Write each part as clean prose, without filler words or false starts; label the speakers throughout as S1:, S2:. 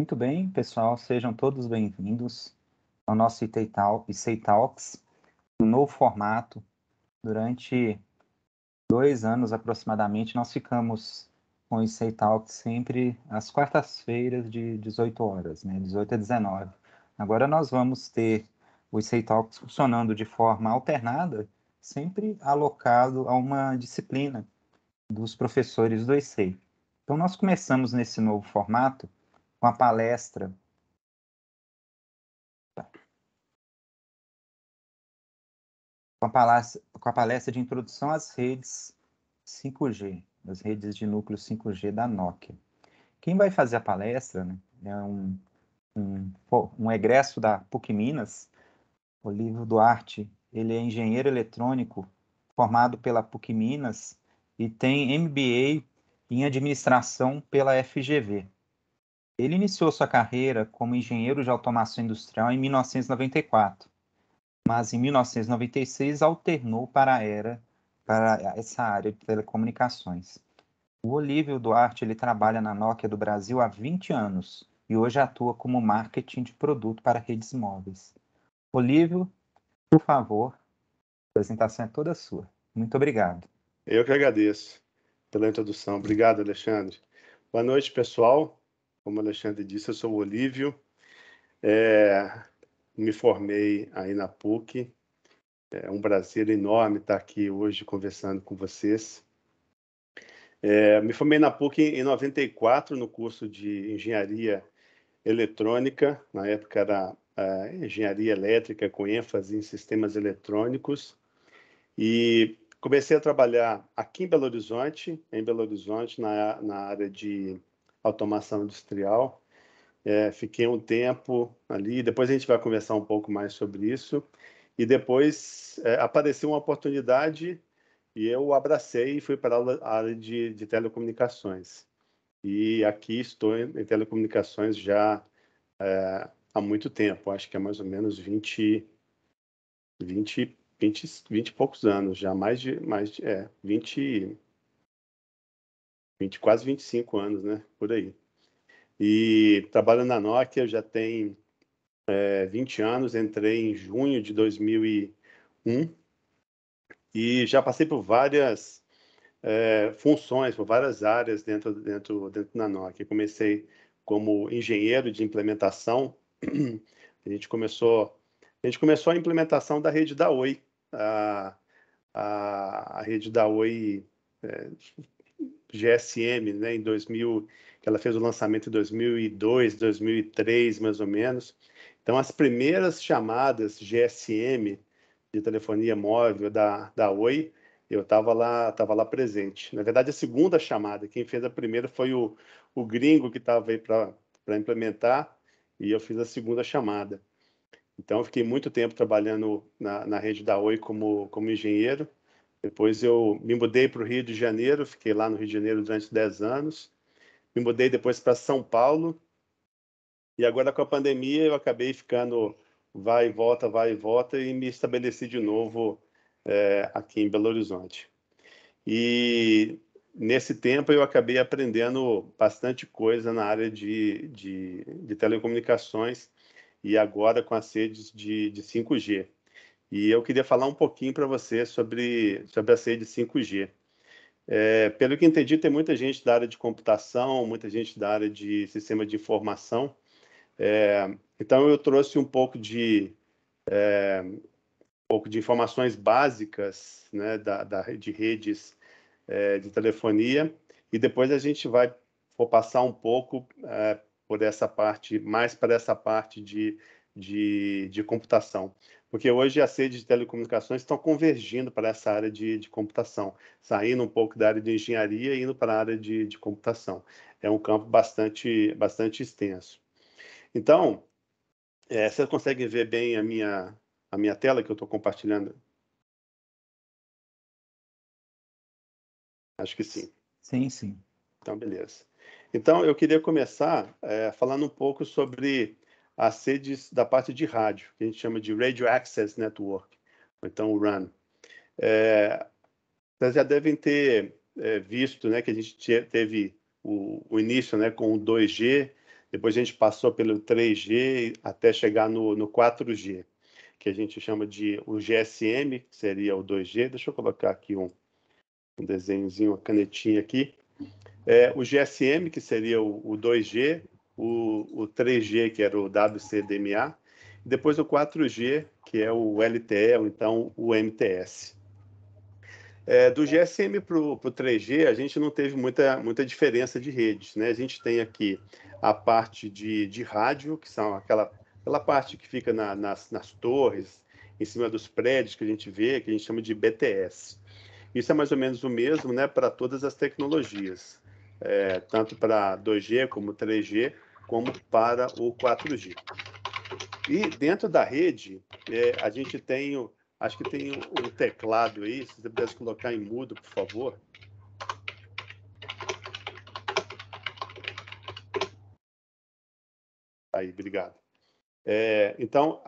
S1: Muito bem, pessoal, sejam todos bem-vindos ao nosso IC Talks, um novo formato. Durante 2 anos aproximadamente, nós ficamos com o IC Talks sempre às quartas-feiras de 18 horas, né, 18 a 19. Agora nós vamos ter o IC Talks funcionando de forma alternada, sempre alocado a uma disciplina dos professores do IC. Então nós começamos nesse novo formato com a palestra com a palestra de introdução às redes 5G, as redes de núcleo 5G da Nokia. Quem vai fazer a palestra, né, é um egresso da PUC Minas, Olívio Duarte. Ele é engenheiro eletrônico formado pela PUC Minas e tem MBA em administração pela FGV. Ele iniciou sua carreira como engenheiro de automação industrial em 1994. Mas em 1996 alternou para essa área de telecomunicações. O Olívio Duarte ele trabalha na Nokia do Brasil há 20 anos e hoje atua como marketing de produto para redes móveis. Olívio, por favor, a apresentação é toda sua. Muito obrigado.
S2: Eu que agradeço pela introdução. Obrigado, Alexandre. Boa noite, pessoal. Como o Alexandre disse, eu sou o Olívio. Me formei aí na PUC. É um prazer enorme estar aqui hoje conversando com vocês. Me formei na PUC em 94 no curso de Engenharia Eletrônica. Na época era Engenharia Elétrica com ênfase em sistemas eletrônicos. E comecei a trabalhar aqui em Belo Horizonte, na área de automação industrial. Fiquei um tempo ali, depois a gente vai conversar um pouco mais sobre isso. E depois apareceu uma oportunidade e eu abracei e fui para a área de telecomunicações. E aqui estou em telecomunicações já há muito tempo, acho que é mais ou menos 20 e poucos anos, já quase 25 anos, né? Por aí. E trabalho na Nokia já tem 20 anos, entrei em junho de 2001 e já passei por várias funções, por várias áreas dentro da Nokia. Comecei como engenheiro de implementação. A gente começou a implementação da rede da Oi. A rede da Oi GSM, né, em 2000, que ela fez o lançamento em 2002, 2003, mais ou menos. Então, as primeiras chamadas GSM de telefonia móvel da Oi, eu estava lá presente. Na verdade, a segunda chamada, quem fez a primeira foi o gringo que estava aí para implementar, e eu fiz a segunda chamada. Então, eu fiquei muito tempo trabalhando na rede da Oi como engenheiro. Depois eu me mudei para o Rio de Janeiro, fiquei lá no Rio de Janeiro durante 10 anos. Me mudei depois para São Paulo. E agora, com a pandemia, eu acabei ficando vai e volta, e me estabeleci de novo aqui em Belo Horizonte. E nesse tempo eu acabei aprendendo bastante coisa na área de telecomunicações e agora com as redes de 5G. E eu queria falar um pouquinho para você sobre as redes 5G. Pelo que entendi, tem muita gente da área de computação, muita gente da área de sistema de informação. Então, eu trouxe um pouco de informações básicas, né, de redes de telefonia, e depois a gente vou passar um pouco por essa parte, mais para essa parte de computação. Porque hoje as redes de telecomunicações estão convergindo para essa área de computação, saindo um pouco da área de engenharia e indo para a área de computação. É um campo bastante extenso. Então, vocês conseguem ver bem a minha tela que eu estou compartilhando? Acho que sim.
S1: Sim, sim.
S2: Então, beleza. Então, eu queria começar falando um pouco sobre as redes da parte de rádio, que a gente chama de Radio Access Network, ou então o RAN. Vocês já devem ter visto, né, que a gente teve o início, né, com o 2G, Depois a gente passou pelo 3G até chegar no 4G, que a gente chama de o GSM, que seria o 2G. Deixa eu colocar aqui um desenhozinho, uma canetinha aqui. O GSM, que seria o 2G, o 3G, que era o WCDMA, e depois o 4G, que é o LTE, ou então o MTS. Do GSM para o 3G, a gente não teve muita diferença de redes, né? A gente tem aqui a parte de rádio, que são aquela parte que fica nas torres, em cima dos prédios que a gente vê, que a gente chama de BTS. Isso é mais ou menos o mesmo, né, para todas as tecnologias, tanto para 2G como 3G, como para o 4G. E dentro da rede, a gente tem, acho que tem o teclado aí, se você pudesse colocar em mudo, por favor. Aí, obrigado. Então,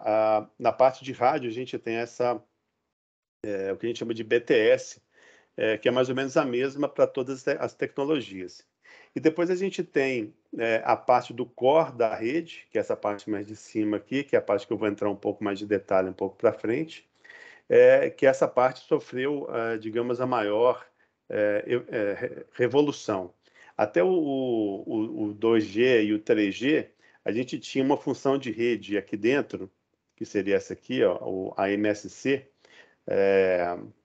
S2: na parte de rádio, a gente tem o que a gente chama de BTS, que é mais ou menos a mesma para todas as tecnologias. E depois a gente tem a parte do core da rede, que é essa parte mais de cima aqui, que é a parte que eu vou entrar um pouco mais de detalhe um pouco para frente, que essa parte sofreu, digamos, a maior revolução. Até o 2G e o 3G, a gente tinha uma função de rede aqui dentro, que seria essa aqui, ó, a MSC,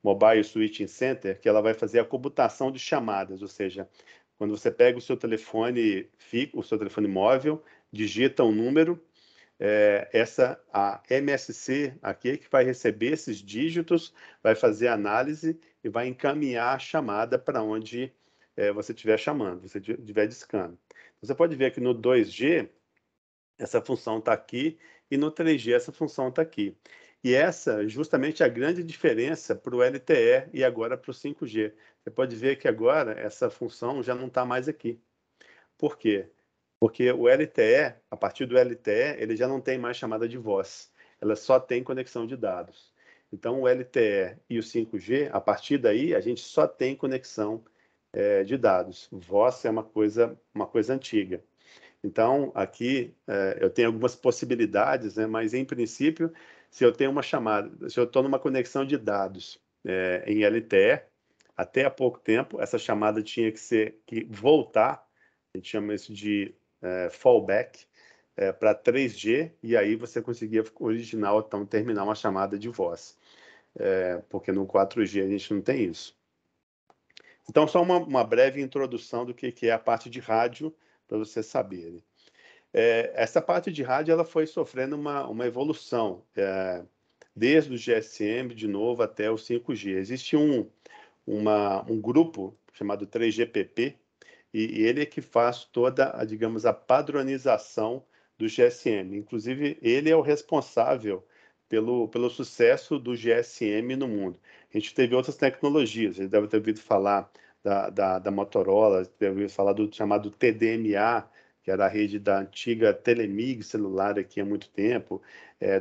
S2: Mobile Switching Center, que ela vai fazer a comutação de chamadas, ou seja, quando você pega o seu telefone móvel, digita um número, a MSC aqui que vai receber esses dígitos, vai fazer a análise e vai encaminhar a chamada para onde você estiver chamando, você estiver discando. Você pode ver que no 2G, essa função está aqui, e no 3G essa função está aqui. E essa justamente é a grande diferença para o LTE e agora para o 5G. Você pode ver que agora essa função já não está mais aqui. Por quê? Porque o LTE, a partir do LTE, ele já não tem mais chamada de voz. Ela só tem conexão de dados. Então, o LTE e o 5G, a partir daí, a gente só tem conexão de dados. Voz é uma coisa antiga. Então, aqui eu tenho algumas possibilidades, né? Mas, em princípio, se eu tenho uma chamada, se eu estou numa conexão de dados em LTE, até há pouco tempo, essa chamada tinha que voltar, a gente chama isso de fallback, para 3G, e aí você conseguia originar, então, terminar uma chamada de voz. Porque no 4G a gente não tem isso. Então, só uma breve introdução do que é a parte de rádio, para vocês saberem. Essa parte de rádio ela foi sofrendo uma evolução, desde o GSM, de novo, até o 5G. Existe um grupo chamado 3GPP, e ele é que faz toda, digamos, a padronização do GSM. Inclusive, ele é o responsável pelo sucesso do GSM no mundo. A gente teve outras tecnologias, você deve ter ouvido falar da Motorola, deve ter ouvido falar do chamado TDMA, que era a rede da antiga Telemig celular aqui há muito tempo,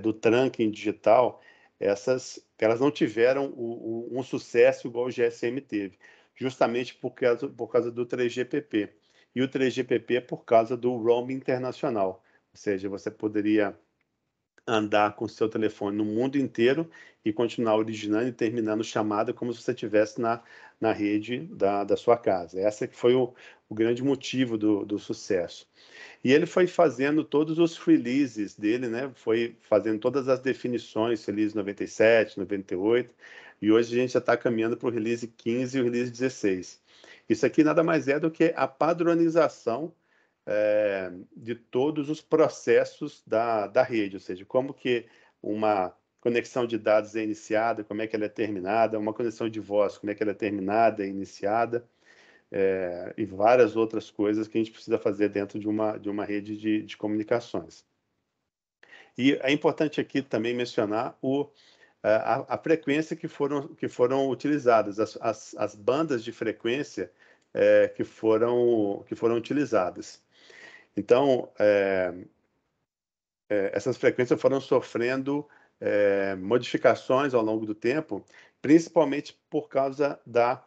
S2: do trunking digital. Elas não tiveram um sucesso igual o GSM teve, justamente por causa do 3GPP. E o 3GPP é por causa do roaming internacional, ou seja, você poderia andar com o seu telefone no mundo inteiro e continuar originando e terminando chamada como se você estivesse na rede da sua casa. Essa que foi o grande motivo do sucesso. E ele foi fazendo todos os releases dele, né? Foi fazendo todas as definições, release 97, 98, e hoje a gente já está caminhando para o release 15 e o release 16. Isso aqui nada mais é do que a padronização de todos os processos da rede, ou seja, como que uma conexão de dados é iniciada, como é que ela é terminada, uma conexão de voz, como é que ela é terminada e iniciada, e várias outras coisas que a gente precisa fazer dentro de uma rede de comunicações. E é importante aqui também mencionar a frequência que foram utilizadas, as bandas de frequência que foram utilizadas. Então, essas frequências foram sofrendo modificações ao longo do tempo, principalmente por causa da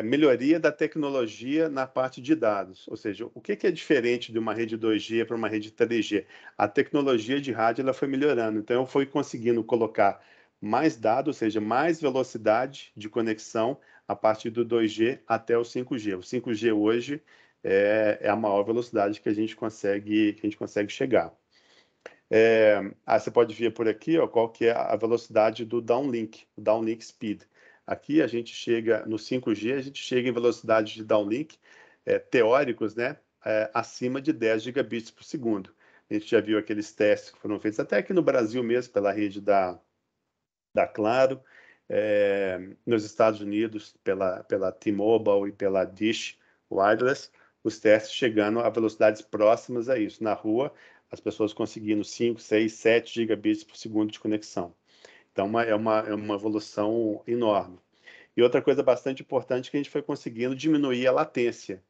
S2: melhoria da tecnologia na parte de dados. Ou seja, o que é diferente de uma rede 2G para uma rede 3G? A tecnologia de rádio ela foi melhorando. Então, eu fui conseguindo colocar mais dados, ou seja, mais velocidade de conexão a partir do 2G até o 5G. O 5G hoje é a maior velocidade que a gente consegue chegar. Você pode ver por aqui qual que é a velocidade do downlink, o downlink speed. Aqui a gente chega no 5G, a gente chega em velocidade de downlink teóricos, né, acima de 10 gigabits por segundo. A gente já viu aqueles testes que foram feitos até aqui no Brasil mesmo, pela rede da Claro, nos Estados Unidos, pela T-Mobile e pela Dish Wireless, os testes chegando a velocidades próximas a isso. Na rua, as pessoas conseguindo 5, 6, 7 gigabits por segundo de conexão. Então, é uma evolução enorme. E outra coisa bastante importante é que a gente foi conseguindo diminuir a latência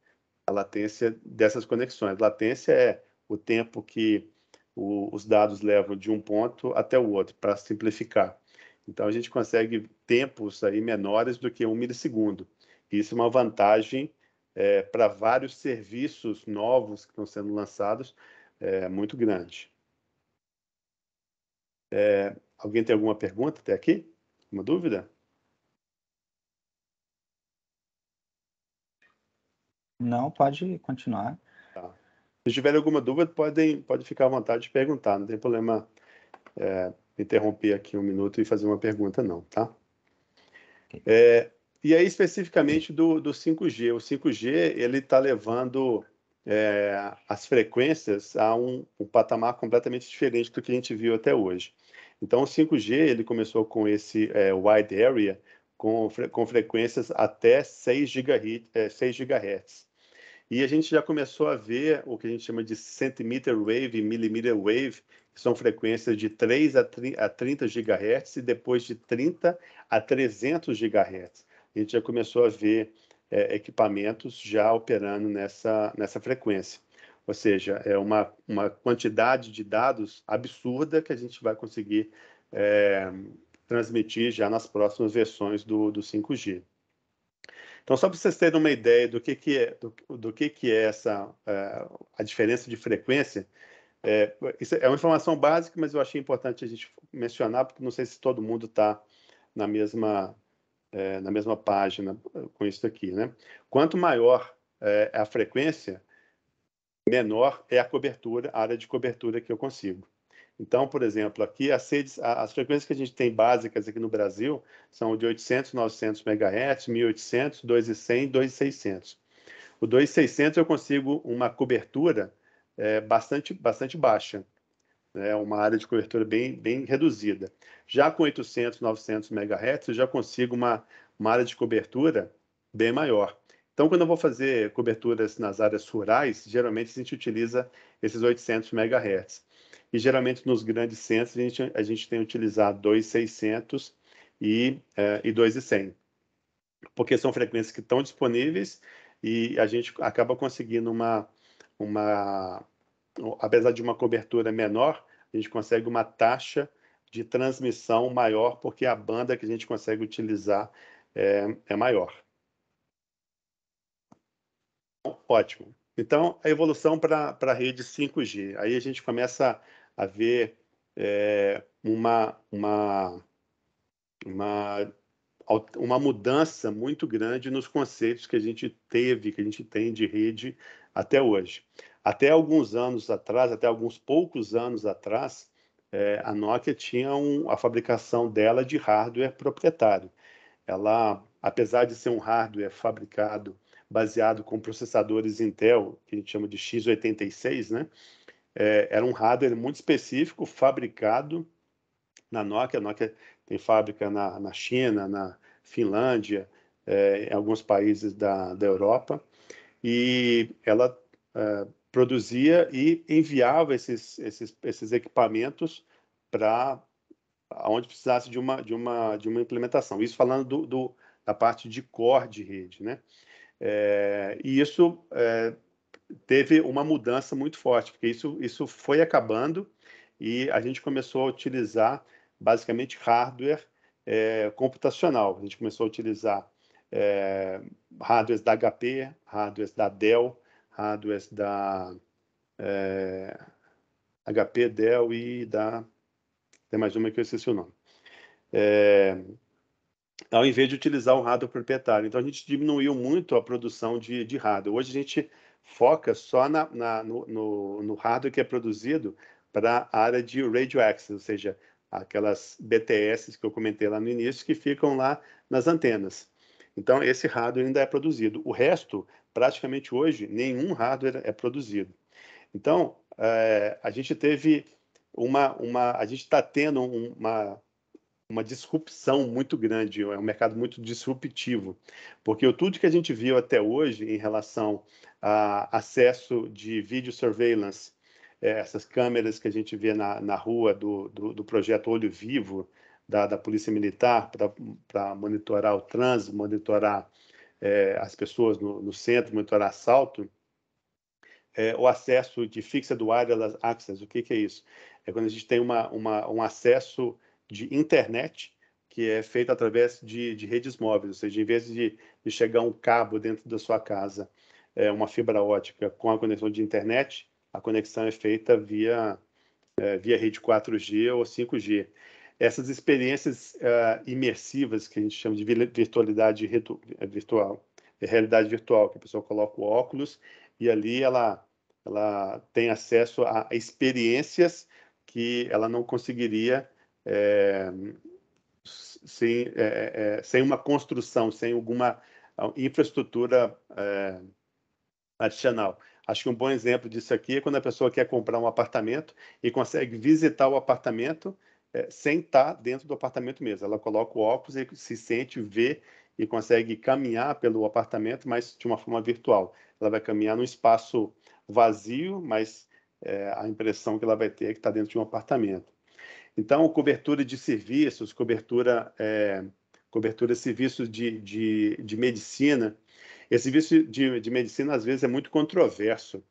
S2: dessas conexões. Latência é o tempo que os dados levam de um ponto até o outro, para simplificar. Então, a gente consegue tempos aí menores do que 1 milissegundo. Isso é uma vantagem para vários serviços novos que estão sendo lançados, muito grande. Alguém tem alguma pergunta até aqui? Uma dúvida?
S1: Não, pode continuar.
S2: Tá. Se tiver alguma dúvida, pode ficar à vontade de perguntar. Não tem problema interromper aqui 1 minuto e fazer uma pergunta, não, tá?
S1: Ok.
S2: E aí, especificamente do 5G. O 5G ele está levando as frequências a um patamar completamente diferente do que a gente viu até hoje. Então, o 5G ele começou com esse wide area, com frequências até 6 GHz. E a gente já começou a ver o que a gente chama de centimeter wave e millimeter wave, que são frequências de 3 a 30 GHz e depois de 30 a 300 GHz. A gente já começou a ver equipamentos já operando nessa frequência. Ou seja, é uma quantidade de dados absurda que a gente vai conseguir transmitir já nas próximas versões do 5G. Então, só para vocês terem uma ideia do que é a diferença de frequência, isso é uma informação básica, mas eu achei importante a gente mencionar, porque não sei se todo mundo está na mesma página com isso aqui, né? Quanto maior é a frequência, menor é a cobertura, a área de cobertura que eu consigo. Então, por exemplo, aqui as frequências que a gente tem básicas aqui no Brasil são de 800, 900 MHz, 1800, 2100, 2600. O 2600 eu consigo uma cobertura bastante baixa, né? Uma área de cobertura bem reduzida. Já com 800, 900 MHz, eu já consigo uma área de cobertura bem maior. Então, quando eu vou fazer coberturas nas áreas rurais, geralmente a gente utiliza esses 800 MHz. E geralmente nos grandes centros a gente tem utilizado 2.600 e 2.100, porque são frequências que estão disponíveis e a gente acaba conseguindo apesar de uma cobertura menor, a gente consegue uma taxa de transmissão maior, porque a banda que a gente consegue utilizar é maior. Ótimo. Então, a evolução para a rede 5G. Aí a gente começa a ver uma mudança muito grande nos conceitos que a gente tem de rede até hoje. Até alguns anos atrás, até alguns poucos anos atrás, a Nokia tinha a fabricação dela de hardware proprietário. Ela, apesar de ser um hardware fabricado baseado com processadores Intel, que a gente chama de x86, né? Era um hardware muito específico, fabricado na Nokia. A Nokia tem fábrica na China, na Finlândia, em alguns países da Europa, e ela produzia e enviava esses equipamentos para onde precisasse de uma implementação. Isso falando da parte de core de rede, né? E isso teve uma mudança muito forte, porque isso foi acabando e a gente começou a utilizar basicamente hardware computacional. A gente começou a utilizar hardwares da HP, hardwares da Dell, hardwares da HP, Dell e da... Tem mais uma que eu esqueci o nome. Ao invés de utilizar o hardware proprietário. Então, a gente diminuiu muito a produção de hardware. Hoje, a gente foca só no hardware que é produzido para a área de radio access, ou seja, aquelas BTS que eu comentei lá no início, que ficam lá nas antenas. Então, esse hardware ainda é produzido. O resto, praticamente hoje, nenhum hardware é produzido. Então, a gente teve a gente está tendo uma disrupção muito grande, é um mercado muito disruptivo, porque tudo que a gente viu até hoje em relação a acesso de video surveillance, essas câmeras que a gente vê na rua do projeto Olho Vivo, da Polícia Militar, para monitorar o trânsito, monitorar as pessoas no centro, monitorar assalto, o acesso de Fixed Wireless Access. O que é isso? É quando a gente tem um acesso de internet que é feito através de redes móveis, ou seja, em vez de chegar um cabo dentro da sua casa, uma fibra ótica com a conexão de internet, a conexão é feita via rede 4G ou 5G. Essas experiências imersivas, que a gente chama de virtualidade virtual, realidade virtual, que a pessoa coloca o óculos e ali ela tem acesso a experiências que ela não conseguiria sem uma construção, sem alguma infraestrutura adicional. Acho que um bom exemplo disso aqui é quando a pessoa quer comprar um apartamento e consegue visitar o apartamento sem estar dentro do apartamento mesmo. Ela coloca o óculos e se sente, vê e consegue caminhar pelo apartamento, mas de uma forma virtual. Ela vai caminhar num espaço vazio, mas a impressão que ela vai ter é que está dentro de um apartamento. Então, cobertura de serviços, cobertura de serviços de medicina. Esse serviço de medicina, às vezes, é muito controverso.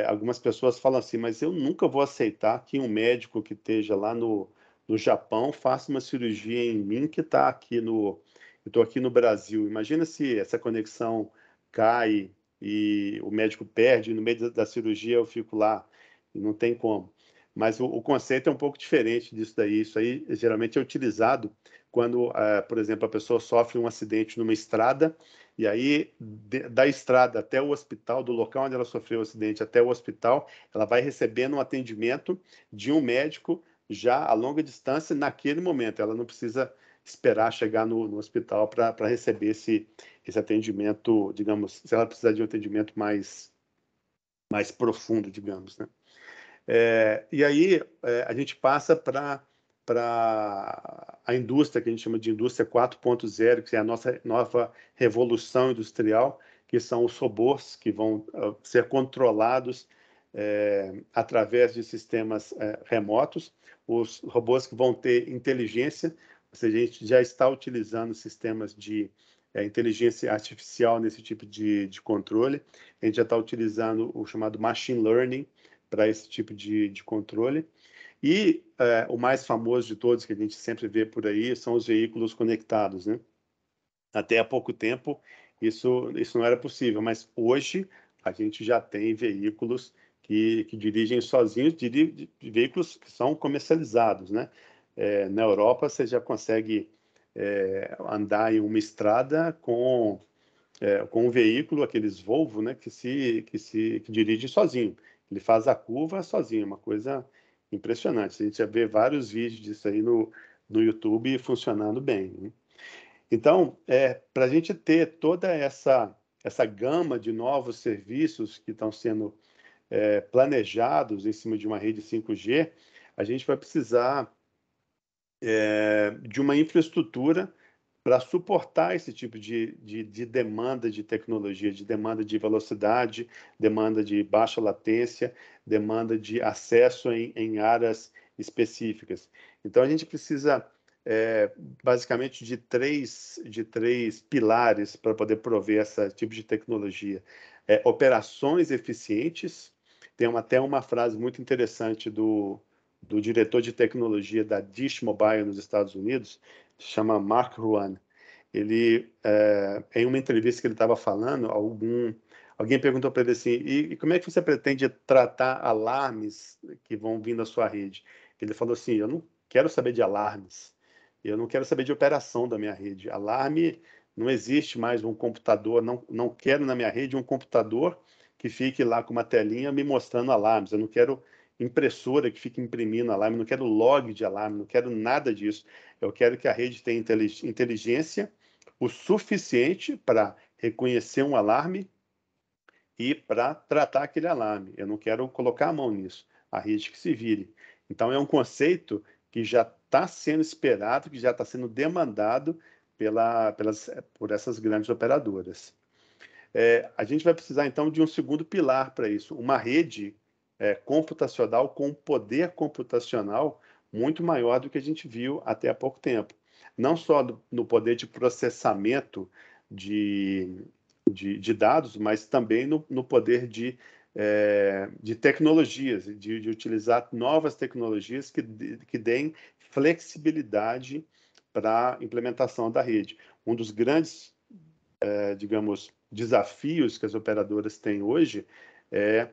S2: Algumas pessoas falam assim, mas eu nunca vou aceitar que um médico que esteja lá no Japão faça uma cirurgia em mim que está aqui estou aqui no Brasil. Imagina se essa conexão cai e o médico perde, no meio da cirurgia eu fico lá, e não tem como. Mas o conceito é um pouco diferente disso daí. Isso aí geralmente é utilizado quando, por exemplo, a pessoa sofre um acidente numa estrada e aí da estrada até o hospital, do local onde ela sofreu o acidente até o hospital, ela vai recebendo um atendimento de um médico já a longa distância naquele momento. Ela não precisa esperar chegar no hospital para receber esse atendimento, digamos, se ela precisar de um atendimento mais profundo, digamos, né? E aí a gente passa para a indústria, que a gente chama de indústria 4.0, que é a nossa nova revolução industrial, que são os robôs que vão ser controlados através de sistemas remotos, os robôs que vão ter inteligência, ou seja, a gente já está utilizando sistemas de inteligência artificial nesse tipo de controle, a gente já está utilizando o chamado machine learning para esse tipo de controle. E o mais famoso de todos, que a gente sempre vê por aí, são os veículos conectados, né? Até há pouco tempo, isso não era possível, mas hoje a gente já tem veículos que dirigem sozinhos, veículos que são comercializados, né? Na Europa, você já consegue andar em uma estrada com um veículo, aqueles Volvo, né, que dirige sozinho. Ele faz a curva sozinho, uma coisa impressionante. A gente já vê vários vídeos disso aí no YouTube funcionando bem, né? Então, para a gente ter toda essa gama de novos serviços que estão sendo planejados em cima de uma rede 5G, a gente vai precisar de uma infraestrutura para suportar esse tipo de demanda de tecnologia, de demanda de velocidade, demanda de baixa latência, demanda de acesso em áreas específicas. Então, a gente precisa, basicamente, de três pilares para poder prover esse tipo de tecnologia. Operações eficientes. Tem até uma frase muito interessante do diretor de tecnologia da Dish Mobile nos Estados Unidos, se chama Mark Ruan. ele, em uma entrevista que ele estava falando, alguém perguntou para ele assim, e como é que você pretende tratar alarmes que vão vir da sua rede? Ele falou assim, eu não quero saber de alarmes, eu não quero saber de operação da minha rede. Alarme, não existe mais um computador, não quero na minha rede um computador que fique lá com uma telinha me mostrando alarmes. Eu não quero impressora que fique imprimindo alarme, não quero log de alarme, não quero nada disso. Eu quero que a rede tenha inteligência o suficiente para reconhecer um alarme e para tratar aquele alarme. Eu não quero colocar a mão nisso. A rede que se vire. Então, é um conceito que já está sendo esperado, que já está sendo demandado por essas grandes operadoras. A gente vai precisar, então, de um segundo pilar para isso, uma rede computacional com poder computacional muito maior do que a gente viu até há pouco tempo. Não só no poder de processamento de dados, mas também no poder de tecnologias, de utilizar novas tecnologias que deem flexibilidade para a implementação da rede. Um dos grandes, digamos, desafios que as operadoras têm hoje é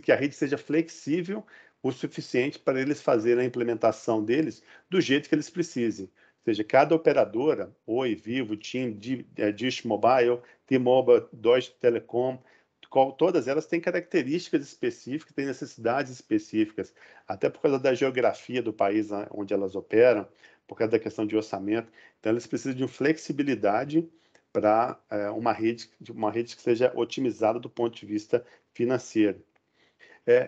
S2: que a rede seja flexível o suficiente para eles fazerem a implementação deles do jeito que eles precisem. Ou seja, cada operadora, Oi, Vivo, TIM, Dish Mobile, T-Mobile, Deutsche Telekom, todas elas têm características específicas, têm necessidades específicas, até por causa da geografia do país onde elas operam, por causa da questão de orçamento. Então, elas precisam de flexibilidade para uma rede que seja otimizada do ponto de vista financeiro.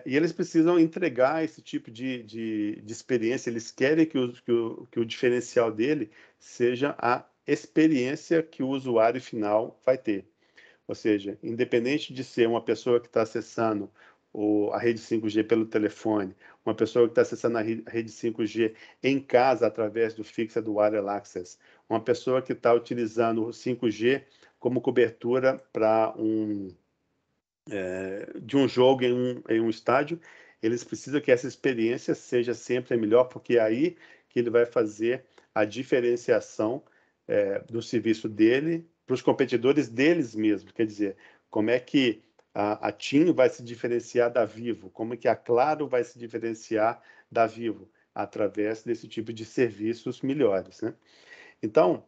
S2: E eles precisam entregar esse tipo de experiência, eles querem que o diferencial dele seja a experiência que o usuário final vai ter. Ou seja, independente de ser uma pessoa que está acessando a rede 5G pelo telefone, uma pessoa que está acessando a rede 5G em casa através do Fixed Wireless Access, uma pessoa que está utilizando o 5G como cobertura de um jogo em um estádio, eles precisam que essa experiência seja sempre a melhor, porque é aí que ele vai fazer a diferenciação do serviço dele para os competidores deles mesmos. Quer dizer, como é que a TIM vai se diferenciar da Vivo? Como é que a Claro vai se diferenciar da Vivo? Através desse tipo de serviços melhores, né? Então,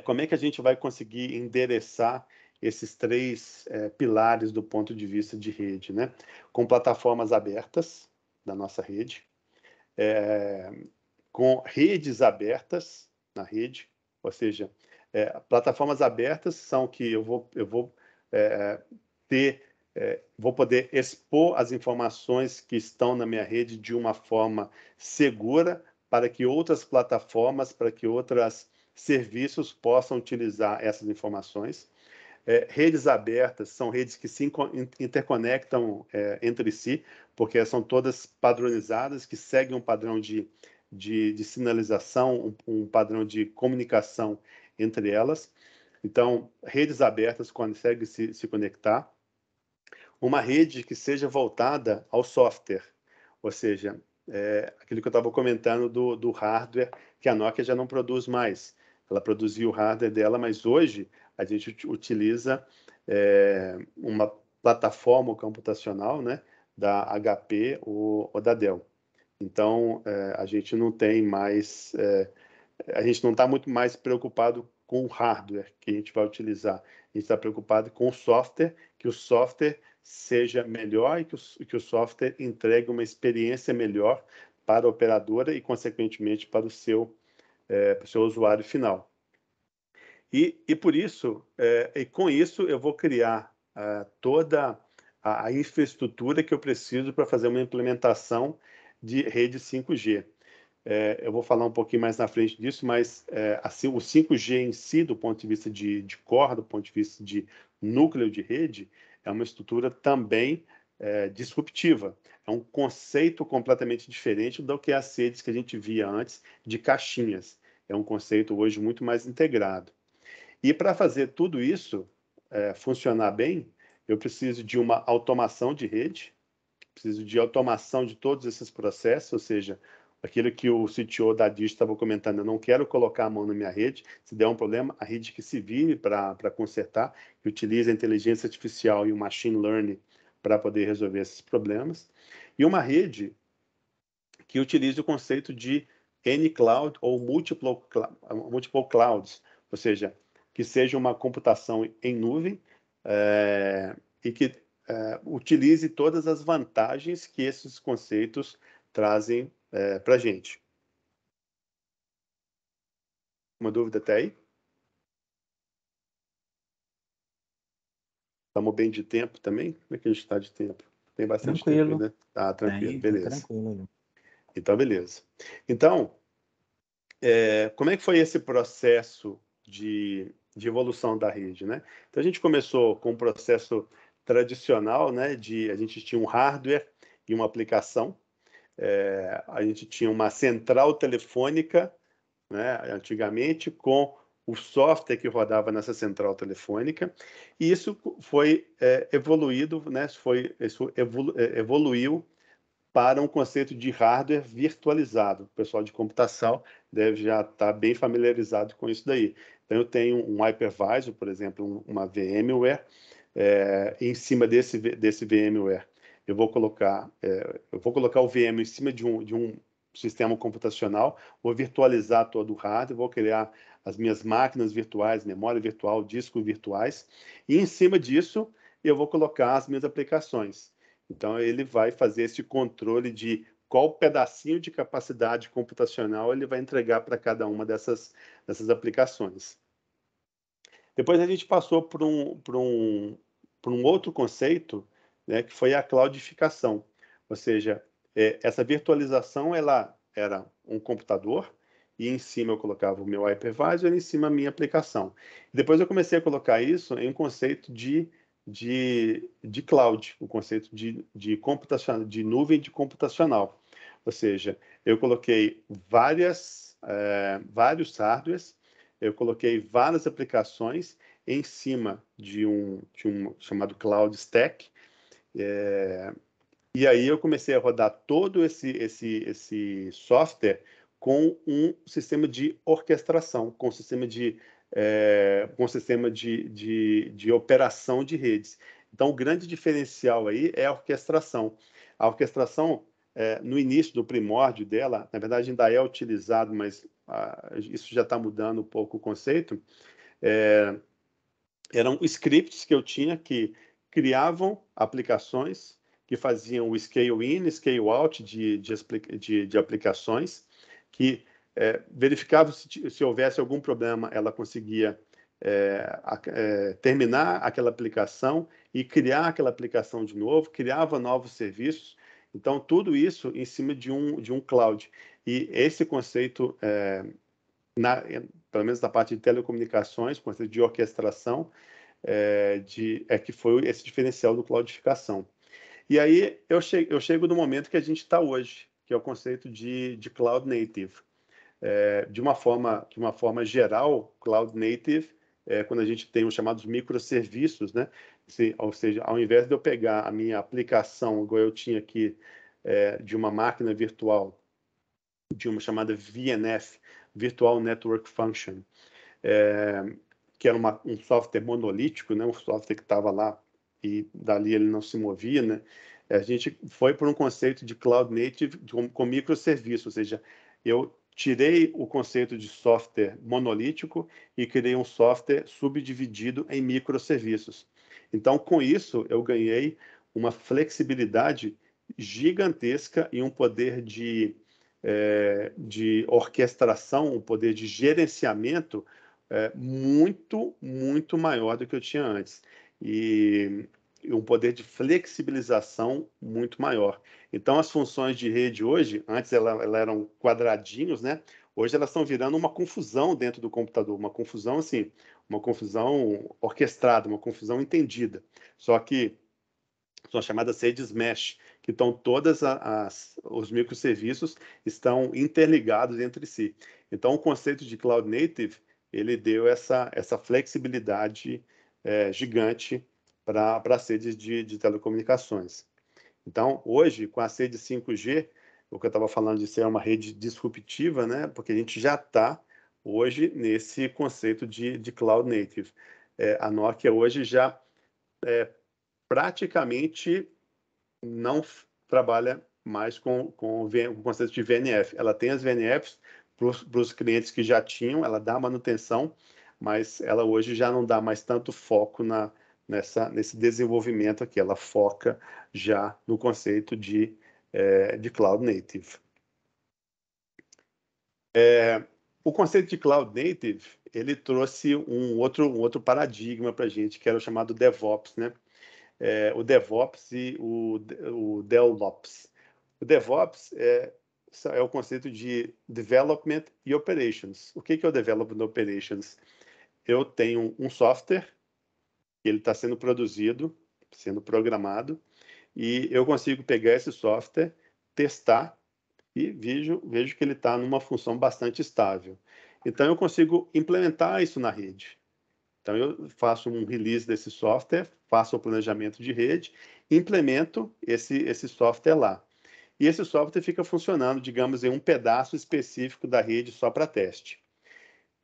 S2: como é que a gente vai conseguir endereçar esses três pilares do ponto de vista de rede, né? Com plataformas abertas da nossa rede, com redes abertas na rede, ou seja, plataformas abertas são que eu vou vou poder expor as informações que estão na minha rede de uma forma segura para que outras plataformas, para que outros serviços possam utilizar essas informações. Redes abertas são redes que se interconectam entre si, porque são todas padronizadas, que seguem um padrão de sinalização, um padrão de comunicação entre elas. Então, redes abertas conseguem se conectar. Uma rede que seja voltada ao software, ou seja, aquilo que eu estava comentando do hardware, que a Nokia já não produz mais. Ela produzia o hardware dela, mas hoje a gente utiliza uma plataforma computacional, né, da HP ou da Dell. Então, a gente não tem mais, a gente não está muito mais preocupado com o hardware que a gente vai utilizar. A gente está preocupado com o software, que o software seja melhor e que o software entregue uma experiência melhor para a operadora e, consequentemente, para o seu usuário final. E por isso, e com isso, eu vou criar toda a infraestrutura que eu preciso para fazer uma implementação de rede 5G. Eu vou falar um pouquinho mais na frente disso, mas assim, o 5G em si, do ponto de vista de core, do ponto de vista de núcleo de rede, é uma estrutura também disruptiva. É um conceito completamente diferente do que as redes que a gente via antes de caixinhas. É um conceito hoje muito mais integrado. E para fazer tudo isso funcionar bem, eu preciso de uma automação de rede, preciso de automação de todos esses processos, ou seja, aquilo que o CTO da Dish estava comentando, eu não quero colocar a mão na minha rede, se der um problema, a rede que se vire para consertar, que utilize a inteligência artificial e o machine learning para poder resolver esses problemas, e uma rede que utilize o conceito de N-Cloud ou multiple clouds, ou seja, que seja uma computação em nuvem e que utilize todas as vantagens que esses conceitos trazem para a gente. Uma dúvida até aí? Estamos bem de tempo também? Como é que a gente está de tempo? Tem bastante tempo ainda? Tá, tranquilo, beleza.
S1: Tranquilo.
S2: Então, beleza. Então, como é que foi esse processo de evolução da rede, né? Então, a gente começou com um processo tradicional, né? A gente tinha um hardware e uma aplicação. A gente tinha uma central telefônica, né, antigamente, com o software que rodava nessa central telefônica, e isso foi evoluído, né, isso evoluiu para um conceito de hardware virtualizado. O pessoal de computação deve já estar bem familiarizado com isso daí. Então, eu tenho um hypervisor, por exemplo, uma VMware, em cima desse VMware. Eu vou colocar o VM em cima de um sistema computacional, vou virtualizar todo o hardware, vou criar as minhas máquinas virtuais, memória virtual, discos virtuais, e em cima disso eu vou colocar as minhas aplicações. Então, ele vai fazer esse controle de qual pedacinho de capacidade computacional ele vai entregar para cada uma dessas aplicações. Depois a gente passou por um outro conceito, né, que foi a cloudificação. Ou seja, essa virtualização ela era um computador e em cima eu colocava o meu hypervisor e em cima a minha aplicação. Depois eu comecei a colocar isso em um conceito de cloud, o conceito de computacional, de nuvem de computacional. Ou seja, eu coloquei vários hardwares, eu coloquei várias aplicações em cima de um chamado Cloud Stack, e aí eu comecei a rodar todo esse software com um sistema de orquestração, com um sistema de operação de redes. Então, o grande diferencial aí é a orquestração. A orquestração, no início do primórdio dela, na verdade ainda é utilizado, mas isso já está mudando um pouco o conceito, eram scripts que eu tinha que criavam aplicações que faziam o scale-in, scale-out de aplicações, que verificavam se houvesse algum problema, ela conseguia terminar aquela aplicação e criar aquela aplicação de novo, criava novos serviços. Então, tudo isso em cima de um cloud. E esse conceito, pelo menos da parte de telecomunicações, conceito de orquestração, que foi esse diferencial do cloudificação. E aí eu chego no momento que a gente está hoje, que é o conceito de cloud native. De uma forma geral, cloud native quando a gente tem os chamados microserviços, né? Ou seja, ao invés de eu pegar a minha aplicação, igual eu tinha aqui, de uma máquina virtual, de uma chamada VNF, Virtual Network Function, que era um software monolítico, né? Um software que estava lá e dali ele não se movia, né? A gente foi por um conceito de cloud native com microserviços, ou seja, eu tirei o conceito de software monolítico e criei um software subdividido em microserviços. Então, com isso, eu ganhei uma flexibilidade gigantesca e um poder de orquestração, um poder de gerenciamento muito, muito maior do que eu tinha antes. E um poder de flexibilização muito maior. Então, as funções de rede hoje, antes elas eram quadradinhos, né? Hoje elas estão virando uma confusão dentro do computador, uma confusão assim, uma confusão orquestrada, uma confusão entendida. Só que são chamadas redes mesh, que estão todas os microserviços estão interligados entre si. Então, o conceito de cloud native ele deu essa flexibilidade gigante para as redes de telecomunicações. Então, hoje, com a rede 5G, o que eu estava falando de ser uma rede disruptiva, né? Porque a gente já está hoje nesse conceito de Cloud Native. A Nokia hoje já praticamente não trabalha mais com o conceito de VNF. Ela tem as VNFs para os clientes que já tinham, ela dá manutenção, mas ela hoje já não dá mais tanto foco nesse desenvolvimento aqui. Ela foca já no conceito de Cloud Native. O conceito de Cloud Native, ele trouxe um outro paradigma para a gente, que era o chamado DevOps, né? O DevOps e o DevOps. O DevOps é o conceito de Development e Operations. O que é o Development Operations? Eu tenho um software, ele está sendo produzido, sendo programado, e eu consigo pegar esse software, testar, e vejo que ele está numa função bastante estável. Então, eu consigo implementar isso na rede. Então, eu faço um release desse software, faço o planejamento de rede, implemento esse software lá. E esse software fica funcionando, digamos, em um pedaço específico da rede só para teste.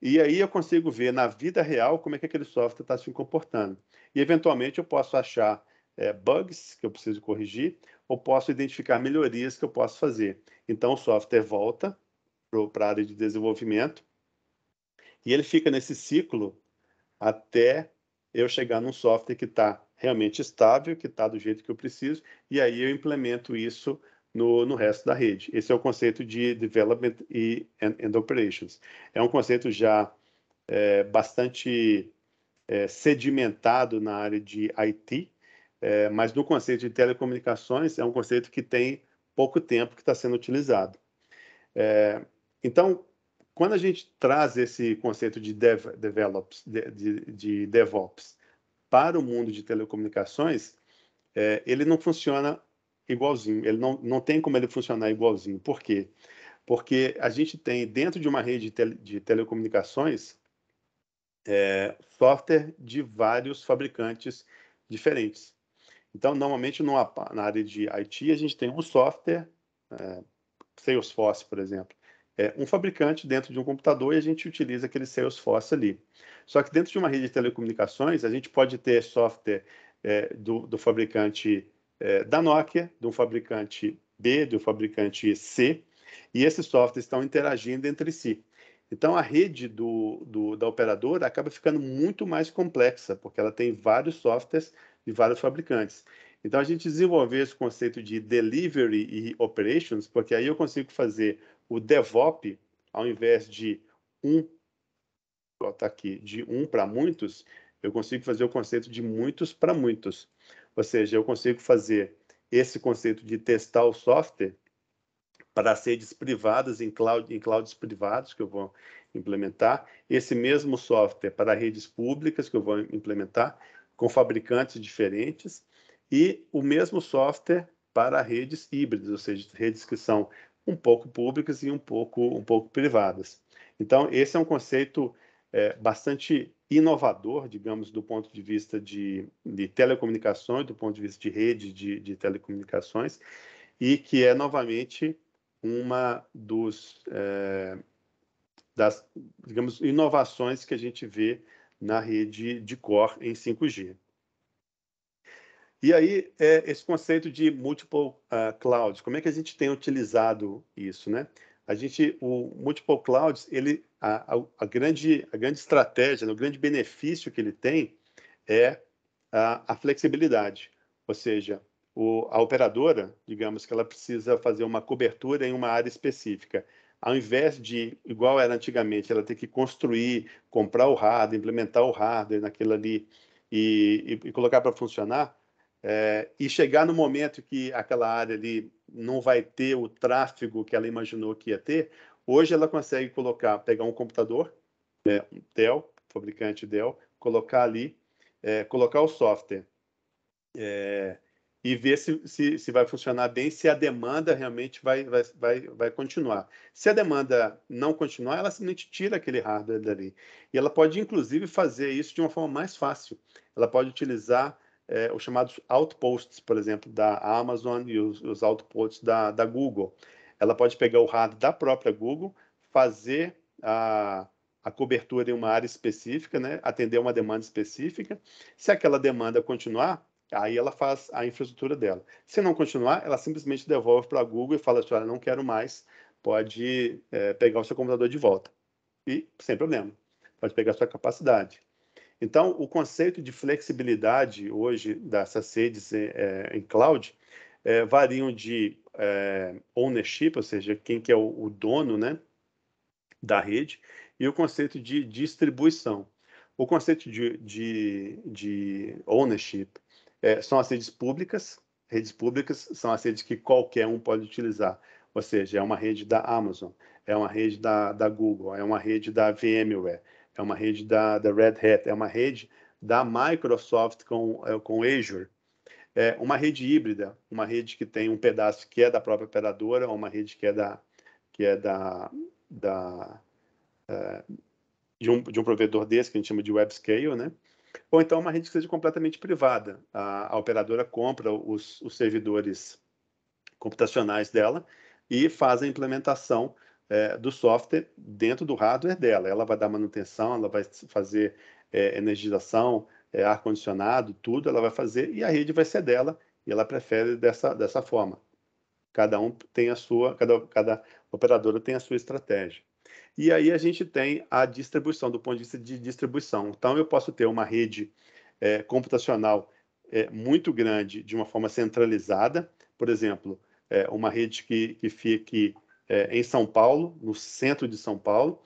S2: E aí eu consigo ver na vida real como é que aquele software está se comportando. E, eventualmente, eu posso achar bugs que eu preciso corrigir, ou posso identificar melhorias que eu posso fazer. Então, o software volta para a área de desenvolvimento e ele fica nesse ciclo até eu chegar num software que está realmente estável, que está do jeito que eu preciso, e aí eu implemento isso no resto da rede. Esse é o conceito de Development and Operations. É um conceito já bastante sedimentado na área de IT, mas no conceito de telecomunicações é um conceito que tem pouco tempo que está sendo utilizado. Então, quando a gente traz esse conceito de DevOps para o mundo de telecomunicações, ele não funciona igualzinho, ele não tem como ele funcionar igualzinho. Por quê? Porque a gente tem, dentro de uma rede de telecomunicações, software de vários fabricantes diferentes. Então, normalmente, na área de IT, a gente tem um software, Salesforce, por exemplo, um fabricante dentro de um computador e a gente utiliza aquele Salesforce ali. Só que dentro de uma rede de telecomunicações, a gente pode ter software do fabricante da Nokia, do fabricante B, do fabricante C, e esses softwares estão interagindo entre si. Então, a rede da operadora acaba ficando muito mais complexa, porque ela tem vários softwares de vários fabricantes. Então, a gente desenvolveu esse conceito de Delivery e Operations, porque aí eu consigo fazer o DevOps, ao invés de de um para muitos, eu consigo fazer o conceito de muitos para muitos. Ou seja, eu consigo fazer esse conceito de testar o software para as redes privadas em clouds privados que eu vou implementar, esse mesmo software para redes públicas que eu vou implementar, com fabricantes diferentes, e o mesmo software para redes híbridas, ou seja, redes que são um pouco públicas e um pouco privadas. Então, esse é um conceito bastante inovador, digamos, do ponto de vista de telecomunicações, do ponto de vista de rede de telecomunicações, e que é, novamente, uma das, digamos, inovações que a gente vê na rede de core em 5G. E aí, esse conceito de multiple clouds, como é que a gente tem utilizado isso, né? O multiple clouds, a grande estratégia, o grande benefício que ele tem é a flexibilidade, ou seja, a operadora, digamos que ela precisa fazer uma cobertura em uma área específica. Ao invés de, igual era antigamente, ela ter que construir, comprar o hardware, implementar o hardware naquilo ali e colocar para funcionar, e chegar no momento que aquela área ali não vai ter o tráfego que ela imaginou que ia ter, hoje ela consegue pegar um computador, um Dell, fabricante Dell, colocar ali, colocar o software e ver se vai funcionar bem, se a demanda realmente vai continuar. Se a demanda não continuar, ela simplesmente tira aquele hardware dali. E ela pode, inclusive, fazer isso de uma forma mais fácil. Ela pode utilizar os chamados outposts, por exemplo, da Amazon e os outposts da Google. ela pode pegar o hardware da própria Google, fazer a cobertura em uma área específica, né? Atender uma demanda específica. Se aquela demanda continuar, aí ela faz a infraestrutura dela. Se não continuar, ela simplesmente devolve para a Google e fala assim, olha, não quero mais, pode pegar o seu computador de volta. E sem problema, pode pegar a sua capacidade. Então, o conceito de flexibilidade hoje dessas redes em cloud variam de ownership, ou seja, quem que é o dono, né, da rede, e o conceito de distribuição. O conceito de ownership são as redes públicas são as redes que qualquer um pode utilizar, ou seja, é uma rede da Amazon, é uma rede da Google, é uma rede da VMware, é uma rede da Red Hat, é uma rede da Microsoft com Azure, é uma rede híbrida, uma rede que tem um pedaço que é da própria operadora, ou uma rede que é de um provedor desse, que a gente chama de web scale, né? Ou então uma rede que seja completamente privada. A operadora compra os servidores computacionais dela e faz a implementação do software dentro do hardware dela. Ela vai dar manutenção, ela vai fazer energização, ar-condicionado, tudo ela vai fazer, e a rede vai ser dela, e ela prefere dessa forma. Cada operadora tem a sua estratégia. E aí a gente tem a distribuição, do ponto de vista de distribuição. Então, eu posso ter uma rede computacional muito grande, de uma forma centralizada, por exemplo, uma rede que fique em São Paulo, no centro de São Paulo,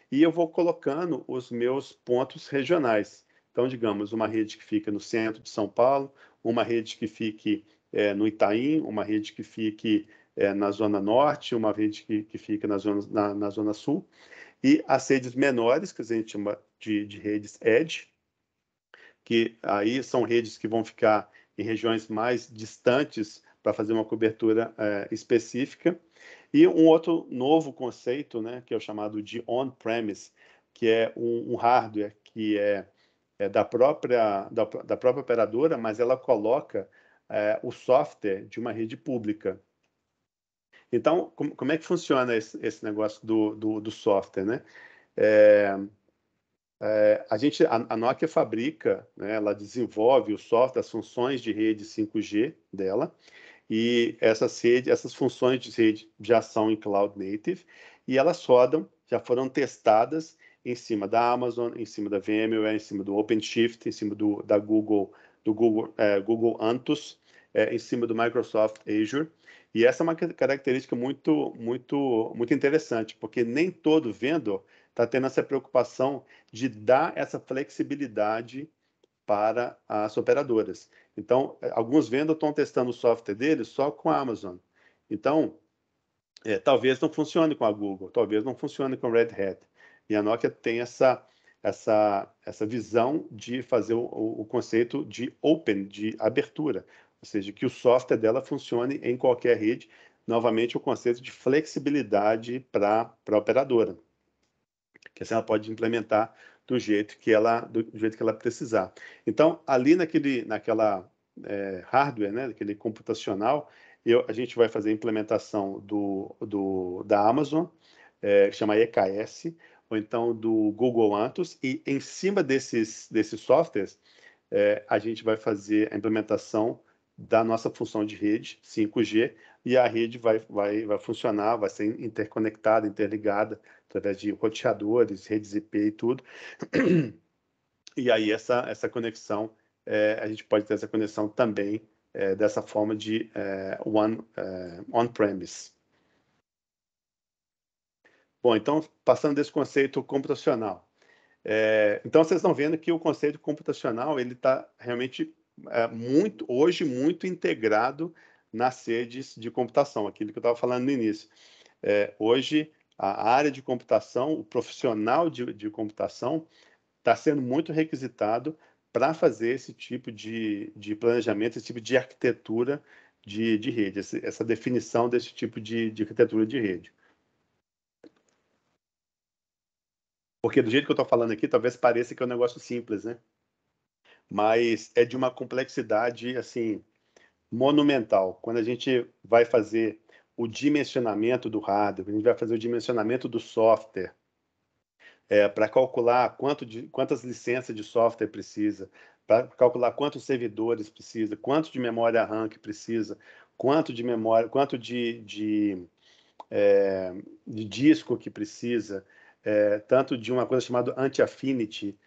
S2: e eu vou colocando os meus pontos regionais. Então, digamos, uma rede que fica no centro de São Paulo, uma rede que fique no Itaim, uma rede que fique na Zona Norte, uma rede que fica na Zona Sul, e as redes menores, que a gente chama de redes Edge, que aí são redes que vão ficar em regiões mais distantes para fazer uma cobertura específica. E um outro novo conceito, né, que é o chamado de on-premise, que é um hardware que é da própria operadora, mas ela coloca o software de uma rede pública. Então, como é que funciona esse negócio do software, né? A Nokia fabrica, né, ela desenvolve o software, as funções de rede 5G dela, e essas funções de rede já são em Cloud Native, e elas já foram testadas em cima da Amazon, em cima da VMware, em cima do OpenShift, em cima do Google Anthos, em cima do Microsoft Azure. E essa é uma característica muito, muito, muito interessante, porque nem todo vendedor está tendo essa preocupação de dar essa flexibilidade para as operadoras. Então, alguns vendedores estão testando o software deles só com a Amazon. Então, talvez não funcione com a Google, talvez não funcione com a Red Hat. E a Nokia tem essa visão de fazer o conceito de open, de abertura, ou seja, que o software dela funcione em qualquer rede. Novamente, o conceito de flexibilidade para a operadora, que assim ela pode implementar do jeito que ela precisar. Então, ali naquela hardware, né, aquele computacional, a gente vai fazer a implementação da Amazon, que chama EKS, ou então do Google Anthos, e em cima desses softwares, a gente vai fazer a implementação da nossa função de rede 5G, e a rede vai funcionar, vai ser interconectada, interligada, através de roteadores, redes IP e tudo. E aí essa conexão, a gente pode ter essa conexão também dessa forma de on-premise. Bom, então, passando desse conceito computacional. Então, vocês estão vendo que o conceito computacional ele está realmente hoje muito integrado nas redes de computação, aquilo que eu estava falando no início. Hoje, a área de computação, o profissional de computação, está sendo muito requisitado para fazer esse tipo de planejamento, esse tipo de arquitetura de rede, essa definição desse tipo de arquitetura de rede. Porque do jeito que eu estou falando aqui, talvez pareça que é um negócio simples, né? Mas é de uma complexidade, assim, monumental. Quando a gente vai fazer o dimensionamento do hardware, a gente vai fazer o dimensionamento do software, para calcular quantas licenças de software precisa, para calcular quantos servidores precisa, quanto de memória RAM que precisa, quanto de memória, quanto de disco que precisa, tanto de uma coisa chamada anti-affinity,